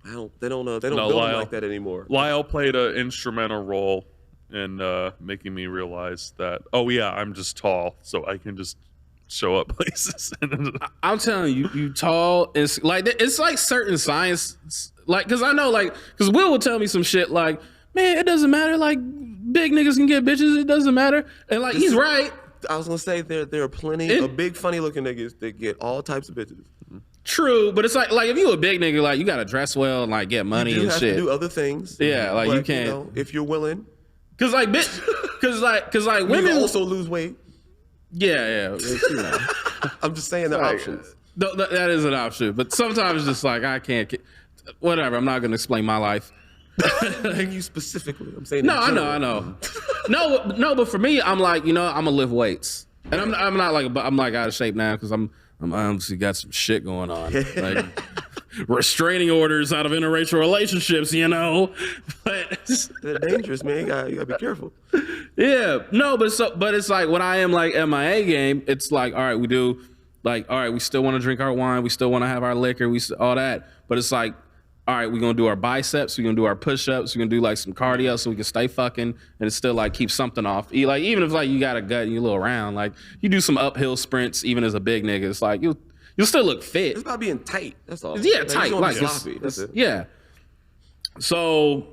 They don't No, build them Lyall. like that anymore. Lyall played an instrumental role in making me realize that, oh yeah, I'm just tall, so I can just show up places. I'm telling you, you tall. It's like certain science, like because I know, like because Will will tell me some shit like, man, it doesn't matter. Like big niggas can get bitches. It doesn't matter. And like he's right. I was gonna say there are plenty of big funny looking niggas that get all types of bitches. True, but it's like if you a big nigga, like you gotta dress well and like get money You do and have shit. to do other things. Yeah, like but, you can't. if you're willing. Cause like women You can also lose weight. Yeah. You know. I'm just saying the options. That is an option, but sometimes it's just like I can't. Whatever. I'm not going to explain my life. You specifically. I'm saying. No, I know. No, but for me, I'm like, I'm gonna lift weights, and I'm not like, I'm like out of shape now because I'm obviously got some shit going on, like restraining orders out of interracial relationships, But They're dangerous, man. You gotta be careful. Yeah, no, but it's like when I am like at my A game, it's like, all right, we do, like, all right, we still want to drink our wine, we still want to have our liquor, all that, but it's like, all right, we're gonna do our biceps, we're gonna do our push-ups, we're gonna do like some cardio so we can stay fucking, and it's still like keep something off. Like even if like you got a gut and you're a little round, like you do some uphill sprints, even as a big nigga, it's like you'll still look fit. It's about being tight. That's all. Yeah, tight. Like sloppy. That's it. Yeah. So,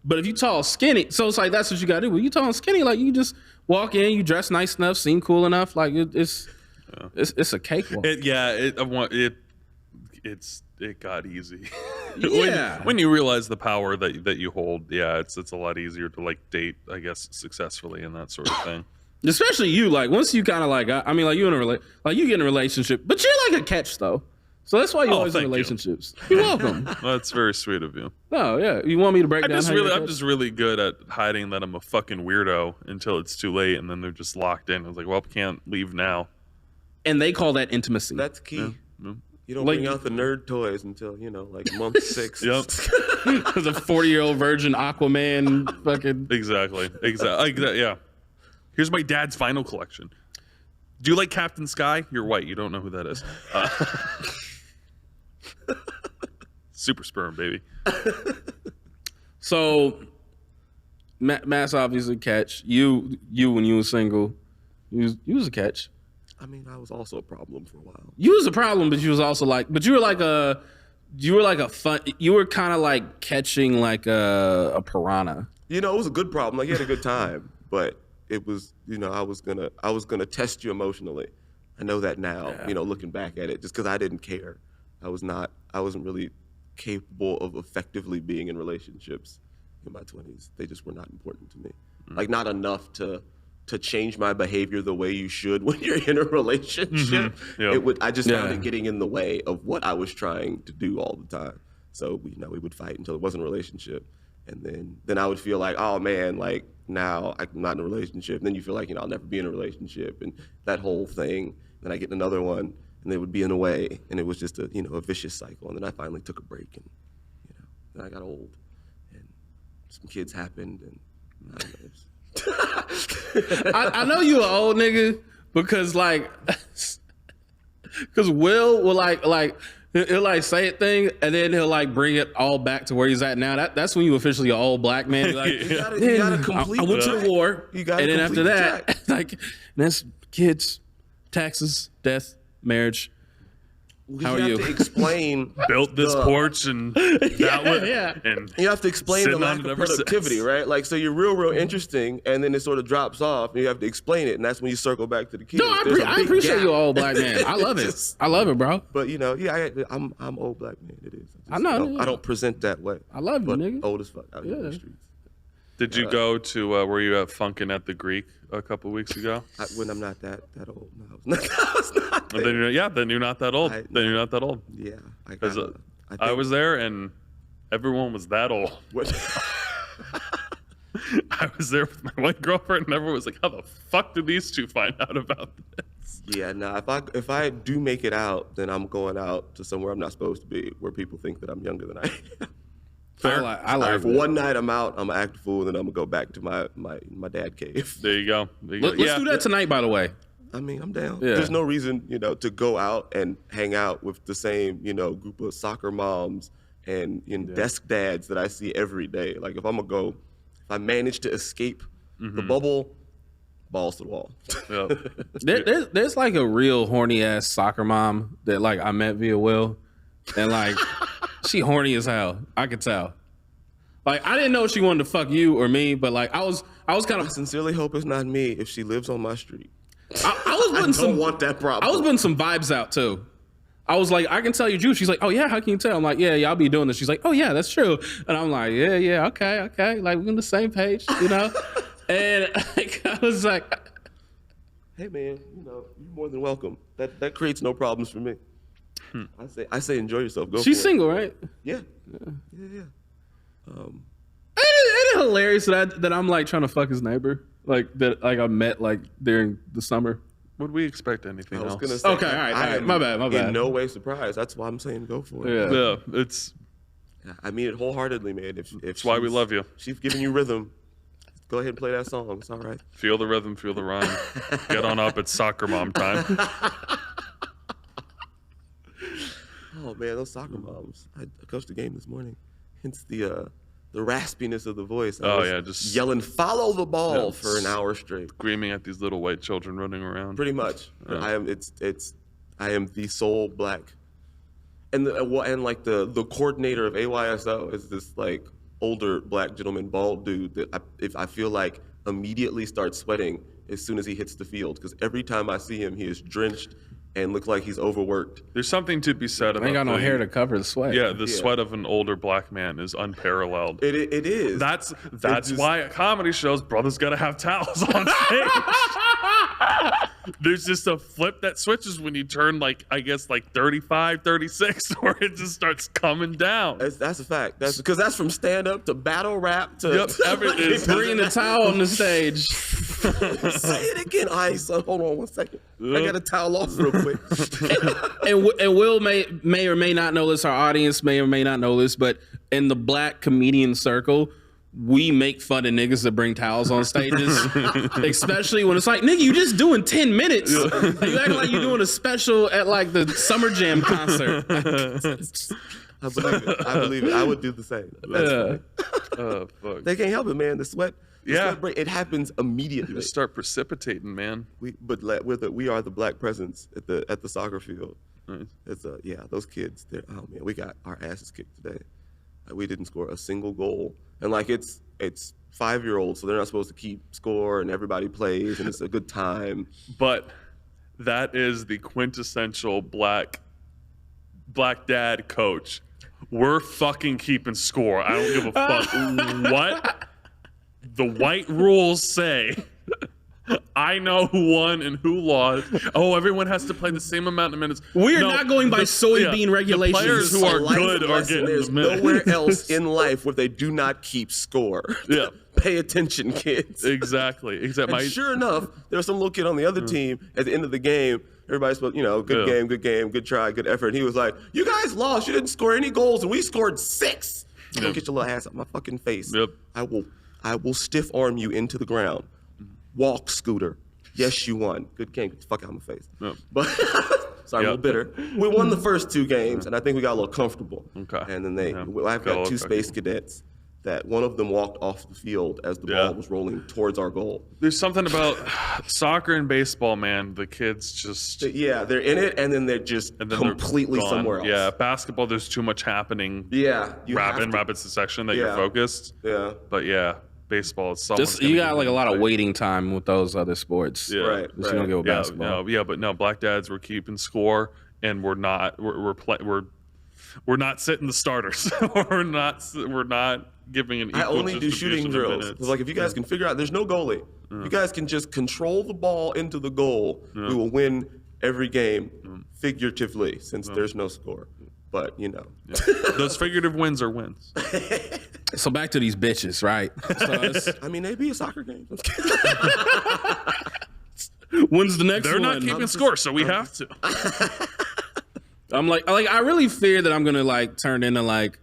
but if you tall, skinny, so it's like that's what you gotta do. When you tall and skinny, like you just walk in, you dress nice enough, seem cool enough, like it's a cakewalk. It got easy. Yeah. when you realize the power that you hold, it's a lot easier to like date, I guess, successfully and that sort of thing. Especially you, like once you kind of like, I mean, like you you get in a relationship, but you're like a catch though, so that's why you're always in relationships. You're welcome. Well, that's very sweet of you. Oh yeah, you want me to break down? I'm just really good at hiding that I'm a fucking weirdo until it's too late, and then they're just locked in. I was like, well, can't leave now. And they call that intimacy. That's key. Yeah. You don't Like- bring out the nerd toys until like month 6. Yep. Because a 40-year-old virgin Aquaman fucking. Exactly. Yeah. Here's my dad's vinyl collection. Do you like Captain Sky? You're white. You don't know who that is. Super sperm, baby. So, Mass obviously catch. You when you were single, you was a catch. I mean, I was also a problem for a while. You was a problem, but you was also like, you were kind of like catching like a piranha. It was a good problem. Like you had a good time, but it was, I was gonna test you emotionally. I know that now, looking back at it, just because I didn't care. I wasn't really capable of effectively being in relationships in my 20s. They just were not important to me. Like not enough to change my behavior the way you should when you're in a relationship. Yep. I just found it getting in the way of what I was trying to do all the time. So we would fight until it wasn't a relationship. And then I would feel like, oh man, like now I'm not in a relationship. And then you feel like, I'll never be in a relationship and that whole thing. Then I get another one and they would be in a way. And it was just a vicious cycle. And then I finally took a break and, then I got old and some kids happened and I don't know, I know you an old nigga because Will like he'll like say a thing and then he'll like bring it all back to where he's at now. That's when you officially an old black man. Like, you gotta complete I went to the war, You gotta and then after complete the that, track. like that's kids, taxes, death, marriage. How are you you? have to explain Built this porch and that one. yeah. And you have to explain the sitting lack on it of ever since. productivity, right? Like, so you're real interesting, and then it sort of drops off, and you have to explain it, and that's when you circle back to the kids. No, There's a I big appreciate gap. you, old black man. I love it. I love it, bro. But I'm old black man. It is. I know, yeah. I don't present that way. I love you, but nigga. old as fuck out here in the Yeah. streets. Did you go to were you at Funkin' at the Greek a couple weeks ago? When I'm not that old. No, I was not Well, then you're not that old. Then you're not that old. Yeah, Because I was there and everyone was that old. What? I was there with my white girlfriend and everyone was like, how the fuck did these two find out about this? Yeah, no. If I do make it out, then I'm going out to somewhere I'm not supposed to be, where people think that I'm younger than I am. I like All right, that. for one night I'm out, I'm gonna act a fool, and then I'm gonna go back to my dad cave. There you go. Let's do that tonight, by the way. I mean, I'm down. Yeah. There's no reason, to go out and hang out with the same, group of soccer moms and desk dads that I see every day. Like if I manage to escape the bubble, balls to the wall. Yeah. There's like a real horny ass soccer mom that like I met via Will, and like she horny as hell. I could tell. Like I didn't know she wanted to fuck you or me, but like I was kind I of. sincerely hope it's not me if she lives on my street. I was putting Don't want that problem. I was putting some vibes out too. I was like, I can tell you're Jewish. She's like, oh yeah, how can you tell? I'm like, yeah, I'll be doing this. She's like, oh yeah, that's true. And I'm like, yeah, okay. Like we're on the same page, And like, I was like, hey man, you're more than welcome. That creates no problems for me. I say enjoy yourself. Go. She's for single, right? Yeah. Ain't it hilarious that I'm like trying to fuck his neighbor? Like that, like I met like during the summer. Would we expect anything I was else? gonna say. Okay, all right. My bad. In no way surprised. That's why I'm saying go for it. Yeah. Yeah, it's I mean it wholeheartedly, man. If that's why we love you. She's giving you rhythm. Go ahead and play that song. It's all right. Feel the rhythm, feel the rhyme. Get on up. It's soccer mom time. Oh man, those soccer moms. I coached the game this morning. Hence the raspiness of the voice. I was just yelling, follow the ball for an hour straight. Screaming at these little white children running around. Pretty much. Yeah. I am the sole black, and like the coordinator of AYSO is this like older black gentleman, bald dude that I feel like immediately starts sweating as soon as he hits the field, because every time I see him, he is drenched and looks like he's overworked. There's something to be said about I ain't got no hair to cover the sweat. Yeah, the sweat of an older black man is unparalleled. It is. That's why at comedy shows, brothers gotta have towels on stage. There's just a flip that switches when you turn like 35, 36, where it just starts coming down. That's a fact. That's because that's from stand up to battle rap to everything. Bringing the towel on the stage. Say it again, Ice. Hold on 1 second. I got to towel off real quick. and Will may or may not know this. Our audience may or may not know this, but in the black comedian circle, we make fun of niggas that bring towels on stages, especially when it's like, nigga, you just doing 10 minutes. You acting like you're doing a special at like the Summer Jam concert. I believe it. I would do the same. That's funny. Oh, fuck. They can't help it, man. The sweat. Yeah. It happens immediately. Just start precipitating, man. We are the black presence at the soccer field. Nice. It's those kids. Oh man, we got our asses kicked today. We didn't score a single goal, and like it's 5-year-olds, so they're not supposed to keep score, and everybody plays, and it's a good time. But that is the quintessential black dad coach. We're fucking keeping score. I don't give a fuck what the white rules say. I know who won and who lost. Oh, everyone has to play the same amount of minutes. We're not going by soybean regulations. The players who are good are lesson. getting There's the minutes. nowhere else in life where they do not keep score. Yeah. Pay attention, kids. Exactly. And sure enough, there was some little kid on the other team at the end of the game. Everybody's supposed, good game, good try, good effort. And he was like, you guys lost. You didn't score any goals, and we scored 6. Don't get your little ass out my fucking face. Yep. I will stiff arm you into the ground. Walk, Scooter. Yes, you won. Good game. Get the fuck out of my face. Yep. But sorry, a little bitter. We won the first 2 games, and I think we got a little comfortable. Okay. And then I've got 2 space cadets that one of them walked off the field as the ball was rolling towards our goal. There's something about soccer and baseball, man. The kids just they're in it, and then they're just completely somewhere else. Yeah, basketball. There's too much happening. Yeah, rapid succession that you're focused. Yeah, but baseball is you got like a lot of waiting time with those other sports. Yeah, right. You don't get with basketball. But no, black dads were keeping score, and we're not sitting the starters. we're not giving an equal. I only do shooting drills. It's like if you guys can figure out, there's no goalie. If you guys can just control the ball into the goal, we will win every game figuratively, since there's no score. But those figurative wins are wins. So back to these bitches, right? So I mean, they be a soccer game. When's the next They're one? not keeping score, so we have to. I'm like I really fear that I'm gonna like turn into like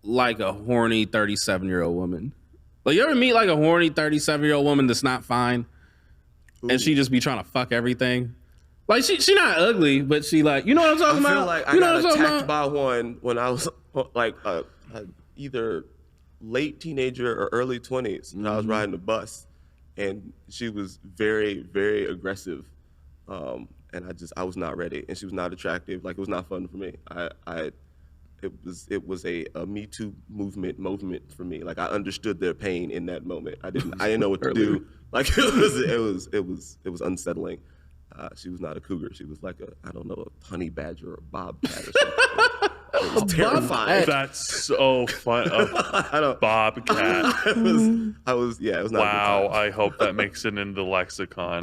a horny 37-year-old woman. Like, you ever meet like a horny 37-year-old woman that's not fine, and she just be trying to fuck everything? Like she not ugly, but she like, you know what I'm talking about? I feel like I got attacked by one when I was like either late teenager or early 20s, and I was riding the bus, and she was very, very aggressive, and I was not ready, and she was not attractive. Like, it was not fun for me. It was a Me Too movement for me. Like, I understood their pain in that moment. I didn't know what to do. Like, it was unsettling. She was not a cougar. She was like a honey badger or bobcat or something. It was terrifying. That's so fun. Bobcat. I was, yeah, it was not Wow. a good time. I hope that makes it into the lexicon.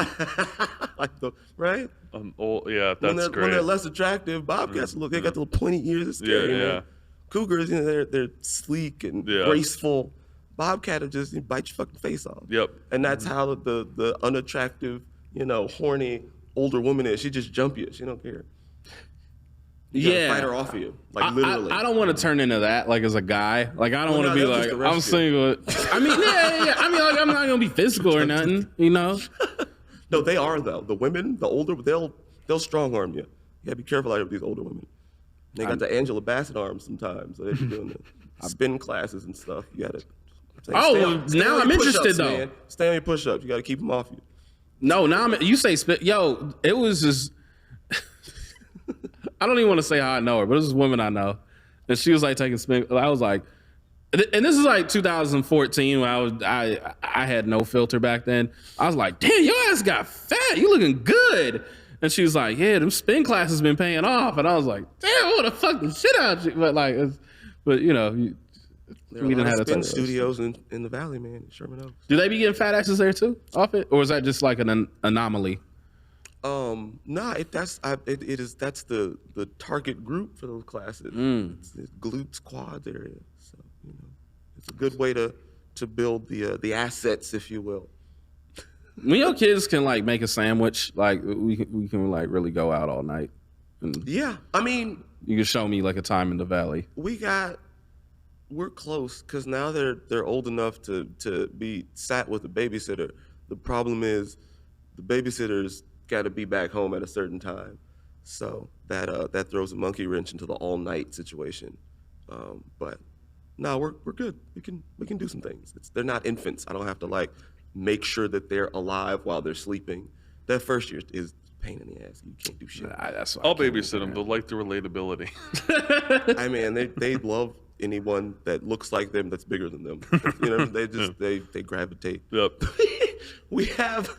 Right? Yeah, When that's they're great. less attractive, bobcats look, they got the pointy ears. It's scary, Yeah, man. yeah. Cougars, they're sleek and graceful. Bobcat will just bite your fucking face off. Yep. And that's how the unattractive, horny older woman is. She just jump you. She don't care. You gotta fight her off of you, like literally. I don't want to turn into that, like as a guy. Like I don't want to be they'll like just arrest I'm you. single. I mean, yeah. I mean, like I'm not gonna be physical or nothing, No, they are though. The women, the older, they'll strong arm you. You gotta be careful out of these older women. They got the Angela Bassett arms sometimes. So they be doing the spin classes and stuff. You gotta. now on I'm your interested push-ups, though. man. Stay on your push-ups. You gotta keep them off you. No, now you say spit. Yo, it was just. I don't even want to say how I know her, but this is a woman I know, and she was like taking spin. I was like, and this is like 2014 when I had no filter back then. I was like, damn, your ass got fat. You looking good. And she was like, yeah, them spin classes been paying off. And I was like, damn, I want to fuck the shit out of you. But like, we didn't have spin that studios in the valley, man. Sherman Oaks. Do they be getting fat asses there too, off it, or is that just like an anomaly? That's the target group for those classes. It's glutes, quads area. So it's a good way to build the assets, if you will. When your kids can like make a sandwich, like we can like really go out all night. And Yeah, I mean, you can show me like a time in the valley. we're close because now they're old enough to be sat with a babysitter. The problem is the babysitter's got to be back home at a certain time, so that throws a monkey wrench into the all night situation. But no, we're good. We can do some things. They're not infants. I don't have to like make sure that they're alive while they're sleeping. That first year is a pain in the ass. You can't do shit. That's I'll babysit them. They'll like the relatability. I mean, they love anyone that looks like them that's bigger than them. They gravitate. Yep. We have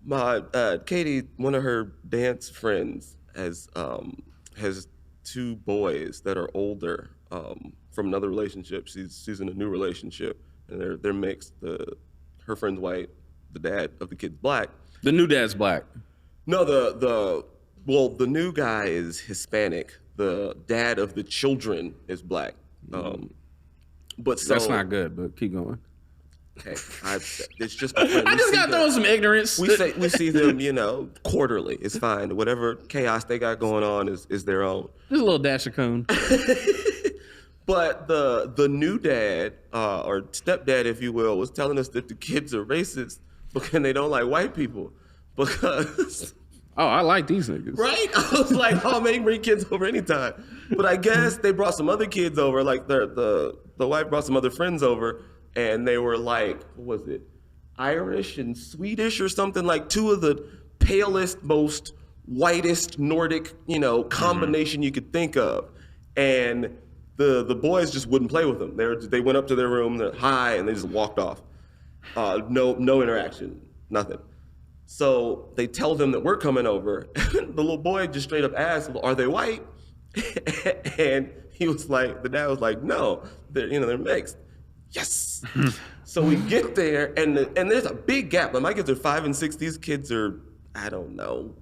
my Katie, one of her dance friends has two boys that are older from another relationship. She's in a new relationship, and they're mixed. Her friend's white, the dad of the kid's black. The new dad's black. No, the new guy is Hispanic. The dad of the children is black. But so That's not good, but keep going. Okay, it's just my friend. I just got to throw some ignorance. We see them, quarterly. It's fine. Whatever chaos they got going on is their own. Just a little dash of coon. But the new dad, or stepdad, if you will, was telling us that the kids are racist because they don't like white people. Because Oh, I like these niggas. right? I was like, oh man, you bring kids over anytime. But I guess they brought some other kids over, like the wife brought some other friends over, and they were like, what was it? Irish and Swedish or something, like two of the palest, most whitest Nordic, combination you could think of. And the boys just wouldn't play with them. They went up to their room, they're hi, and they just walked off. No interaction, nothing. So they tell them that we're coming over. The little boy just straight up asked, well, are they white? And the dad was like, no, they're mixed. Yes. So we get there, and there's a big gap. Like my kids are 5 and 6. These kids are, I don't know,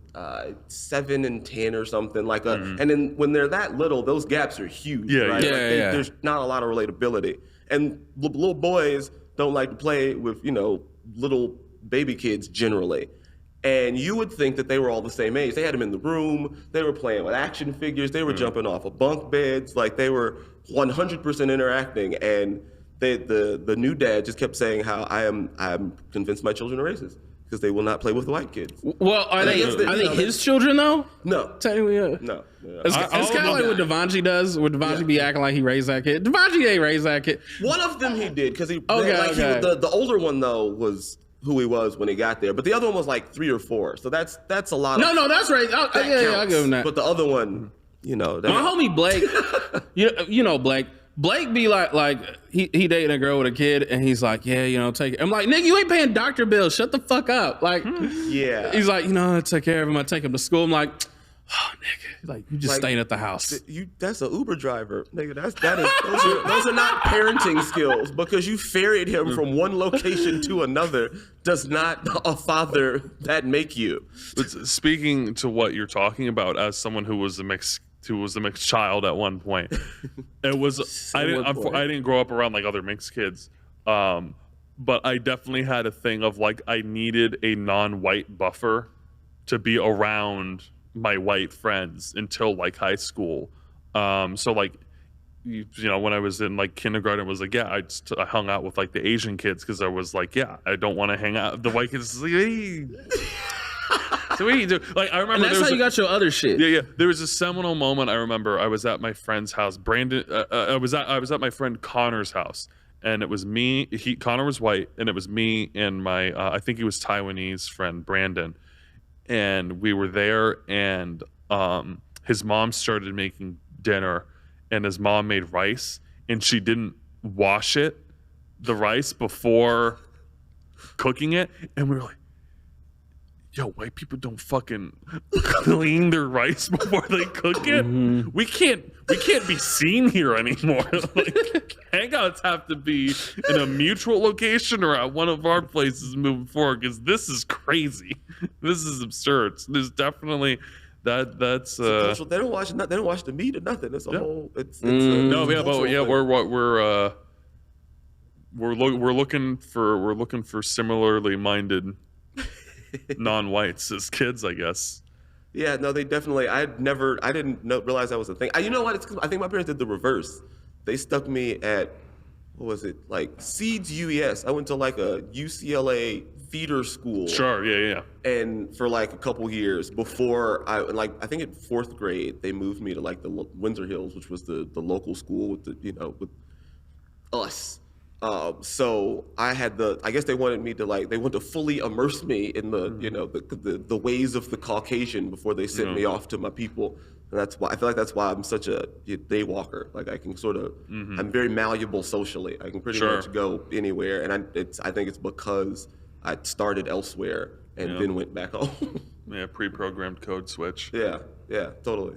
7 and 10 or something like that. And then when they're that little, those gaps are huge. Yeah, right? yeah. There's not a lot of relatability. And little boys don't like to play with, little baby kids generally. And you would think that they were all the same age. They had them in the room. They were playing with action figures. They were jumping off of bunk beds. Like they were 100% interacting. And the new dad just kept saying how I'm convinced my children are racist because they will not play with the white kids. Well, are they his children though? No. Technically, yeah. No. It's kind of like what Devanji does, where Devanji be acting like he raised that kid. Devanji ain't raised that kid. One of them he did because Okay. The older one though was who he was when he got there, but the other one was like 3 or 4. So that's a lot. No, that's right. That I'll give him that. But the other one, My homie Blake, you know Blake. Blake be like he dating a girl with a kid, and he's like, yeah, take it. I'm like, nigga, you ain't paying doctor bills. Shut the fuck up. Like, yeah. He's like, I take care of him. I take him to school. I'm like, oh, nigga. Like you just Like, staying at the house. That's an Uber driver, nigga. Those are not parenting skills, because you ferried him from one location to another. Does not a father that make you? But speaking to what you're talking about, as someone who was a mixed child at one point, it was I didn't grow up around like other mixed kids, but I definitely had a thing of like I needed a non-white buffer to be around my white friends until like high school. So like you know, when I was in like kindergarten, it was like, yeah, I hung out with like the Asian kids because I was like, yeah, I don't want to hang out. The white kids, like, hey. So what do you do? Like I remember, And that's how you got your other shit. Yeah. There was a seminal moment. I remember I was at my friend's house. Brandon, I was at my friend Connor's house, and it was me. Connor was white, and it was me and my I think he was Taiwanese friend Brandon, and we were there. And his mom started making dinner, and his mom made rice, and she didn't wash the rice before cooking it, and we were like, yo, white people don't fucking clean their rice before they cook it. Mm-hmm. We can't be seen here anymore. Like, hangouts have to be in a mutual location or at one of our places moving forward, because this is crazy. This is absurd. So there's definitely that's they don't watch the meat or nothing. It's a whole. It's we're looking for similarly minded non-whites as kids, I guess. Yeah, no, they definitely. I didn't realize that was a thing. You know what? I think my parents did the reverse. They stuck me at, what was it, like Seeds UES. I went to like a UCLA feeder school. Sure, yeah. And for like a couple years before I think in 4th grade they moved me to like the Windsor Hills, which was the local school with with us. So I had I guess they wanted me to they wanted to fully immerse me in the ways of the Caucasian before they sent me off to my people. And that's why I feel like that's why I'm such a day walker. Like I can sort of, I'm very malleable socially. I can pretty much go anywhere. And I think it's because I started elsewhere and then went back home. Yeah, pre-programmed code switch. Yeah, totally.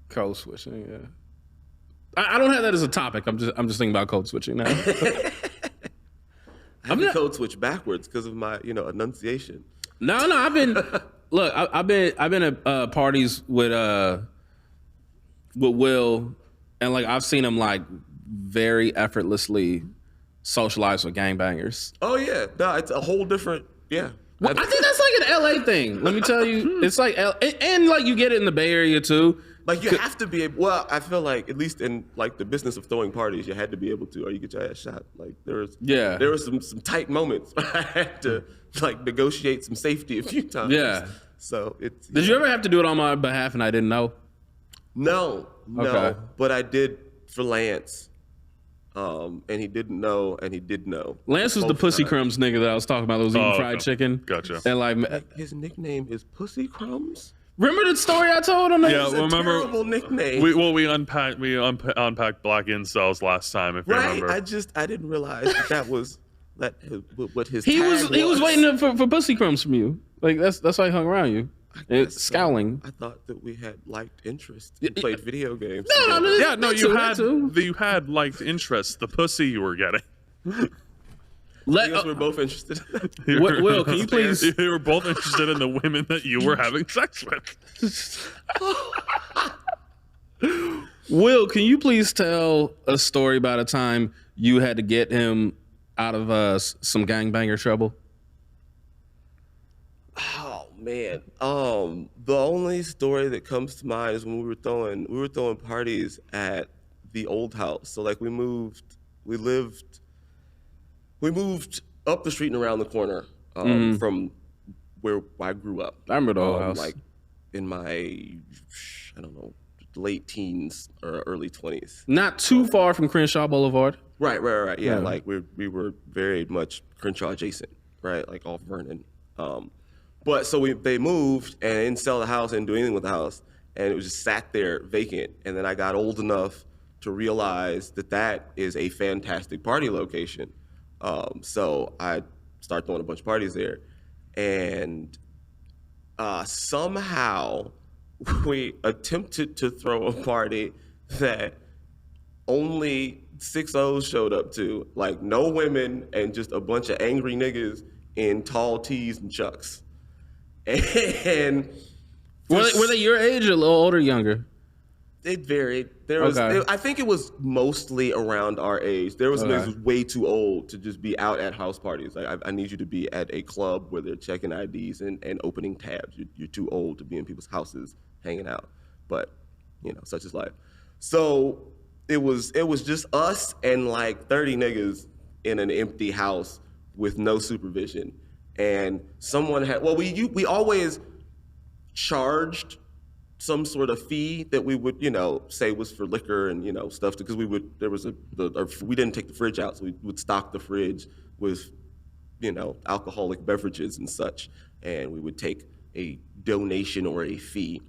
Code switching, yeah. I don't have that as a topic. I'm just thinking about code switching now. I have code switch backwards because of my enunciation. No. I've been at parties with Will, and like I've seen him like very effortlessly socialize with gangbangers. Oh yeah, no, it's a whole different. Yeah, well, I think that's like an LA thing. Let me tell you, it's like and like you get it in the Bay Area too. Like you have to be able. Well, I feel like at least in like the business of throwing parties, you had to be able to, or you get your ass shot. Like there were some tight moments. I had to like negotiate some safety a few times. Yeah. So it's. Did you ever have to do it on my behalf and I didn't know? No. Okay. But I did for Lance. And he didn't know, and he did know. Lance was the Pussy Crumbs nigga that I was talking about. That was eating fried chicken. Gotcha. And like his nickname is Pussy Crumbs. Remember the story I told him? Yeah, remember. Terrible nickname. We unpacked Unpacked Black Incels last time. If you remember. I didn't realize that was what his. He tag was waiting for Pussy Crumbs from you. Like that's why he hung around you. It's scowling. I thought that we had liked interest and played video games. No, you had liked interest. The pussy you were getting. I guess we're both interested. Will, can you please? They were both interested in the women that you were having sex with. Will, can you please tell a story about a time you had to get him out of some gangbanger trouble? Oh man, the only story that comes to mind is when we were throwing parties at the old house. So like we moved up the street and around the corner from where I grew up. I remember the old house. Like in my, late teens or early 20s. Not too far from Crenshaw Boulevard. Right. Yeah, like we were very much Crenshaw adjacent, right? Like off Vernon. But so they moved and didn't sell the house and do anything with the house, and it was just sat there vacant. And then I got old enough to realize that is a fantastic party location. So I started throwing a bunch of parties there, and somehow we attempted to throw a party that only 6 showed up to, like no women and just a bunch of angry niggas in tall tees and chucks. And were they your age or a little older, younger? it varied. There was, Okay. I think it was mostly around our age. There was niggas who was way too old to just be out at house parties. Like I need you to be at a club where they're checking IDs and opening tabs. You're too old to be in people's houses hanging out. But you know, such is life. So it was just us and like 30 niggas in an empty house with no supervision. And someone had, well, we always charged some sort of fee that we would, you know, say was for liquor and, you know, stuff, because we didn't take the fridge out, so we would stock the fridge with, you know, alcoholic beverages and such, and we would take a donation or a fee.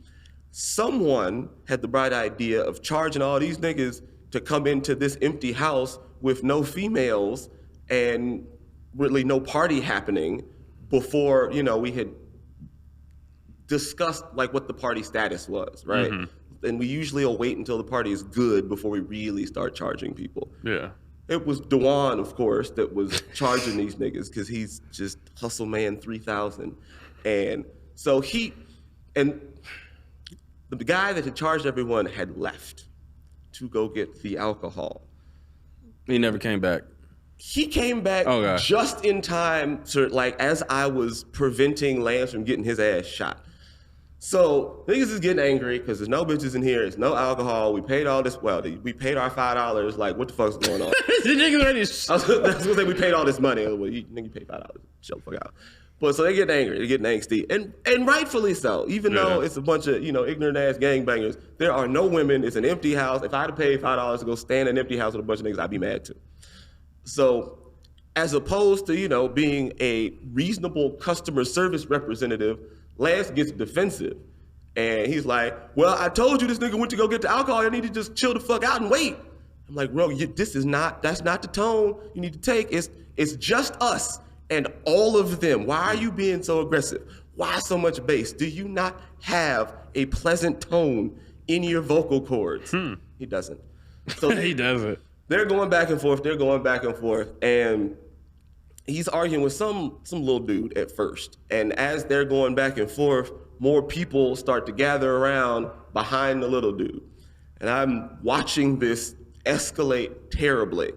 Someone had the bright idea of charging all these niggas to come into this empty house with no females and really no party happening before, you know, we had discussed like what the party status was, right? Mm-hmm. And we usually will wait until the party is good before we really start charging people. Yeah. It was Dewan, of course, that was charging these niggas because he's just hustle man 3000. And so the guy that had charged everyone had left to go get the alcohol. He never came back. He came back just in time to, like, as I was preventing Lance from getting his ass shot. So niggas is getting angry because there's no bitches in here, there's no alcohol. We paid all this. Well, we paid our $5. Like, what the fuck's going on? The niggas ready. I was gonna say we paid all this money. Well, you paid $5. Shut the fuck out. But so they getting angry, they're getting angsty, and rightfully so. Even though it's a bunch of, you know, ignorant ass gangbangers, there are no women. It's an empty house. If I had to pay $5 to go stand in an empty house with a bunch of niggas, I'd be mad too. So, as opposed to, you know, being a reasonable customer service representative, Lance gets defensive. And he's like, well, I told you this nigga went to go get the alcohol. I need to just chill the fuck out and wait. I'm like, bro, that's not the tone you need to take. It's just us and all of them. Why are you being so aggressive? Why so much bass? Do you not have a pleasant tone in your vocal cords? He doesn't. So He doesn't. They're going back and forth. And he's arguing with some little dude at first. And as they're going back and forth, more people start to gather around behind the little dude. And I'm watching this escalate terribly.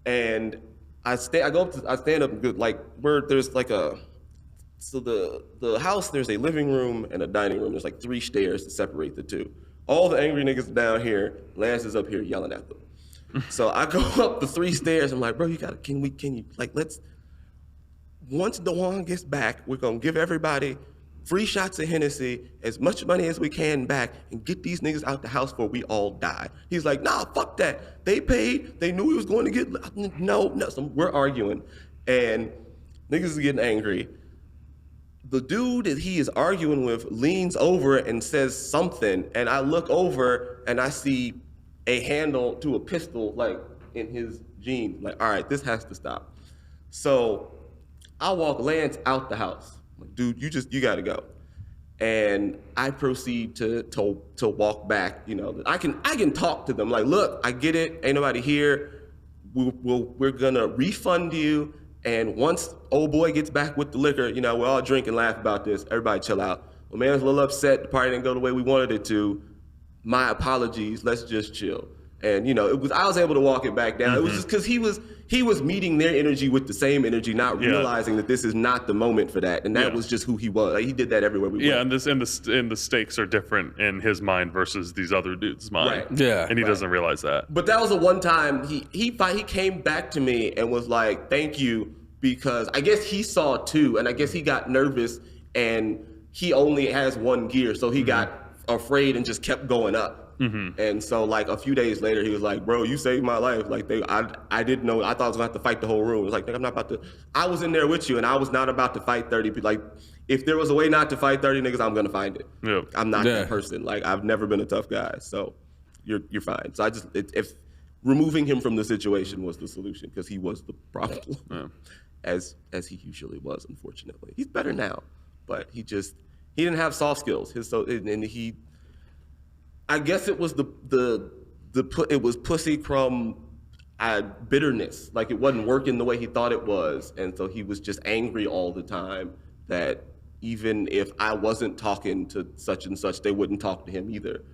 And I stand up good, like, where there's like the house, there's a living room and a dining room. There's like 3 stairs to separate the two. All the angry niggas down here, Lance is up here yelling at them. So I go up the 3 stairs. I'm like, bro, once Dewan gets back, we're going to give everybody free shots of Hennessy, as much money as we can back, and get these niggas out the house before we all die. He's like, nah, fuck that. They paid. They knew he was going to get, no. So we're arguing, and niggas is getting angry. The dude that he is arguing with leans over and says something, and I look over and I see a handle to a pistol, like, in his jeans. Like, all right, this has to stop. So I walk Lance out the house. I'm like, dude, you gotta go. And I proceed to walk back. You know, I can talk to them. Like, look, I get it. Ain't nobody here. We're gonna refund you. And once old boy gets back with the liquor, you know, we'll all drink and laugh about this. Everybody chill out. Well, man, I was a little upset. The party didn't go the way we wanted it to. My apologies, let's just chill. And, you know, I was able to walk it back down. It was just because he was meeting their energy with the same energy, not realizing that this is not the moment for that. And that was just who he was. Like, he did that everywhere we went. Yeah, and the stakes are different in his mind versus these other dudes' mind. Right. Yeah. And he doesn't realize that. But that was the one time he came back to me and was like, thank you, because I guess he saw too, and I guess he got nervous, and he only has 1 gear, so he got afraid and just kept going up. And so, like, a few days later, he was like, bro, you saved my life. Like, I didn't know. I thought I was gonna have to fight the whole room. It was like, I'm not about to. I was in there with you, and I was not about to fight 30 people. Like, if there was a way not to fight 30 niggas, I'm gonna find it. Yeah. I'm not that person. Like, I've never been a tough guy, so you're fine. So if removing him from the situation was the solution, because he was the problem, as he usually was, unfortunately. He's better now, but he He didn't have soft skills. I guess it was it was pussy crumb bitterness. Like it wasn't working the way he thought it was, and so he was just angry all the time that even if I wasn't talking to such and such, they wouldn't talk to him either.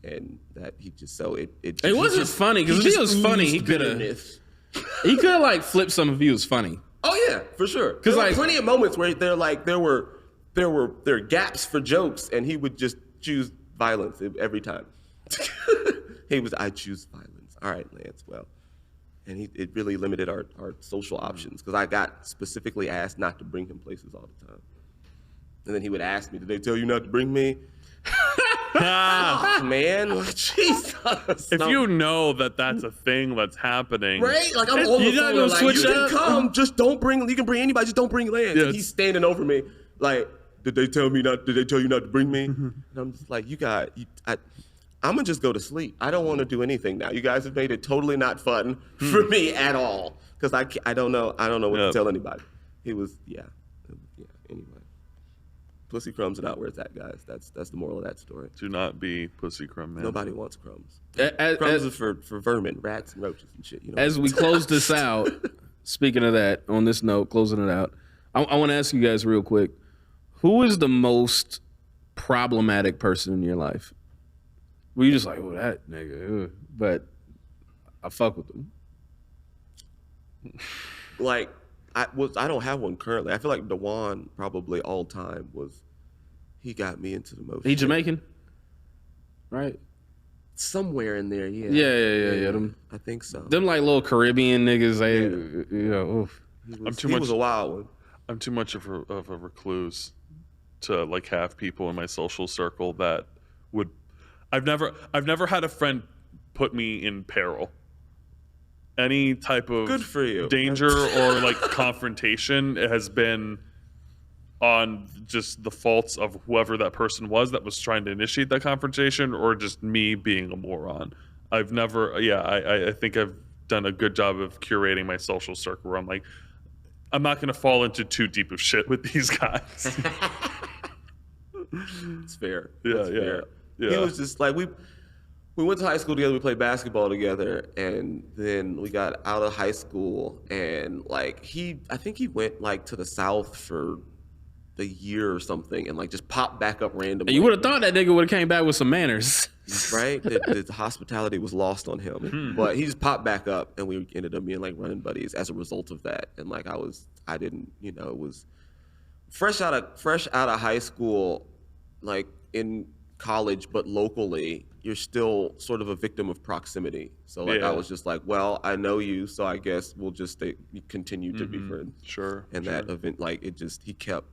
And that he just it wasn't funny because if he was funny, he could have like flipped some if he was funny. Oh yeah, for sure. Because there were plenty of moments where there were gaps for jokes, and he would just choose violence every time. I choose violence. All right, Lance. Well, and it really limited our social options because I got specifically asked not to bring him places all the time, and then he would ask me, "Did they tell you not to bring me?" Oh, man, Jesus! If you know that that's a thing that's happening, right? Like I'm on the phone, like you can come, just don't bring. You can bring anybody, just don't bring Lance. Yeah, he's standing over me, like, did they tell you not to bring me? And I'm just like, I'm gonna just go to sleep. I don't want to do anything now. You guys have made it totally not fun for me at all because I don't know what to tell anybody. It was anyway. Pussy crumbs are not where it's at, guys. That's the moral of that story. Do not be pussy crumb, man. Nobody wants crumbs. Crumbs are for vermin, rats, and roaches and shit. You know. As we close this out, speaking of that, on this note, closing it out, I want to ask you guys real quick: who is the most problematic person in your life? Were you just like, oh, that nigga, but I fuck with them? Like. I don't have one currently. I feel like Dewan probably all time he got me into the most. He Jamaican, right? Somewhere in there, yeah. Yeah. Them, I think so. Them like little Caribbean niggas. Oof. He was a wild one. I'm too much of a recluse to like have people in my social circle that would. I've never had a friend put me in peril. Any type of good for you. Danger or like confrontation has been on just the faults of whoever that person was that was trying to initiate that confrontation, or just me being a moron. I've never, I think I've done a good job of curating my social circle where I'm like, I'm not going to fall into too deep of shit with these guys. It's fair. Yeah. He was just like, we went to high school together, we played basketball together, and then we got out of high school, and like I think he went like to the South for a year or something, and like just popped back up randomly. You would have thought that nigga would have came back with some manners. Right? The hospitality was lost on him. But he just popped back up, and we ended up being like running buddies as a result of that. And like it was fresh out of high school, like in college, but locally, you're still sort of a victim of proximity. So like I was just like, well, I know you, so I guess we'll just continue to be friends. Sure. And that event, like he kept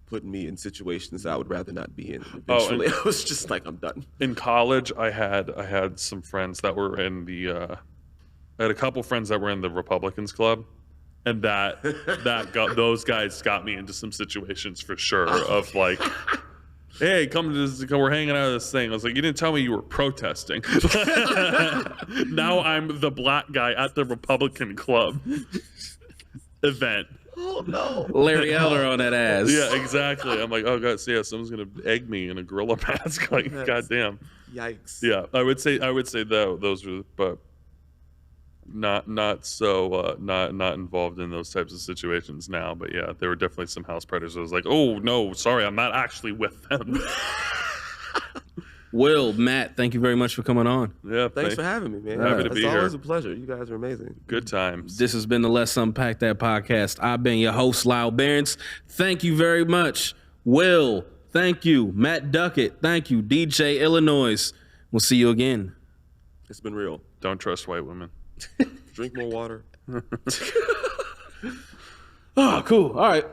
putting me in situations that I would rather not be in. And eventually, I was just like, I'm done. In college, I had some friends that were in I had a couple friends that were in the Republicans Club, and those guys got me into some situations for sure of like. Hey, come to this. We're hanging out of this thing. I was like, you didn't tell me you were protesting. Now I'm the black guy at the Republican Club event. Oh no, Larry Eller on that ass. Yeah, exactly. I'm like, oh god, someone's gonna egg me in a gorilla mask. Like, goddamn. Yikes. Yeah, I would say those were, but not involved in those types of situations now. But yeah, there were definitely some house predators. I was like, oh no, sorry, I'm not actually with them. Will, Matt, thank you very much for coming on. Yeah, thanks for having me, man. Happy to be here. It's always a pleasure. You guys are amazing. Good times. This has been the Let's Unpack That podcast. I've been your host, Lyall Behrens. Thank you very much. Will, thank you. Matt Duckett, thank you. DJ Illinois. We'll see you again. It's been real. Don't trust white women. Drink more water. Oh, cool. All right.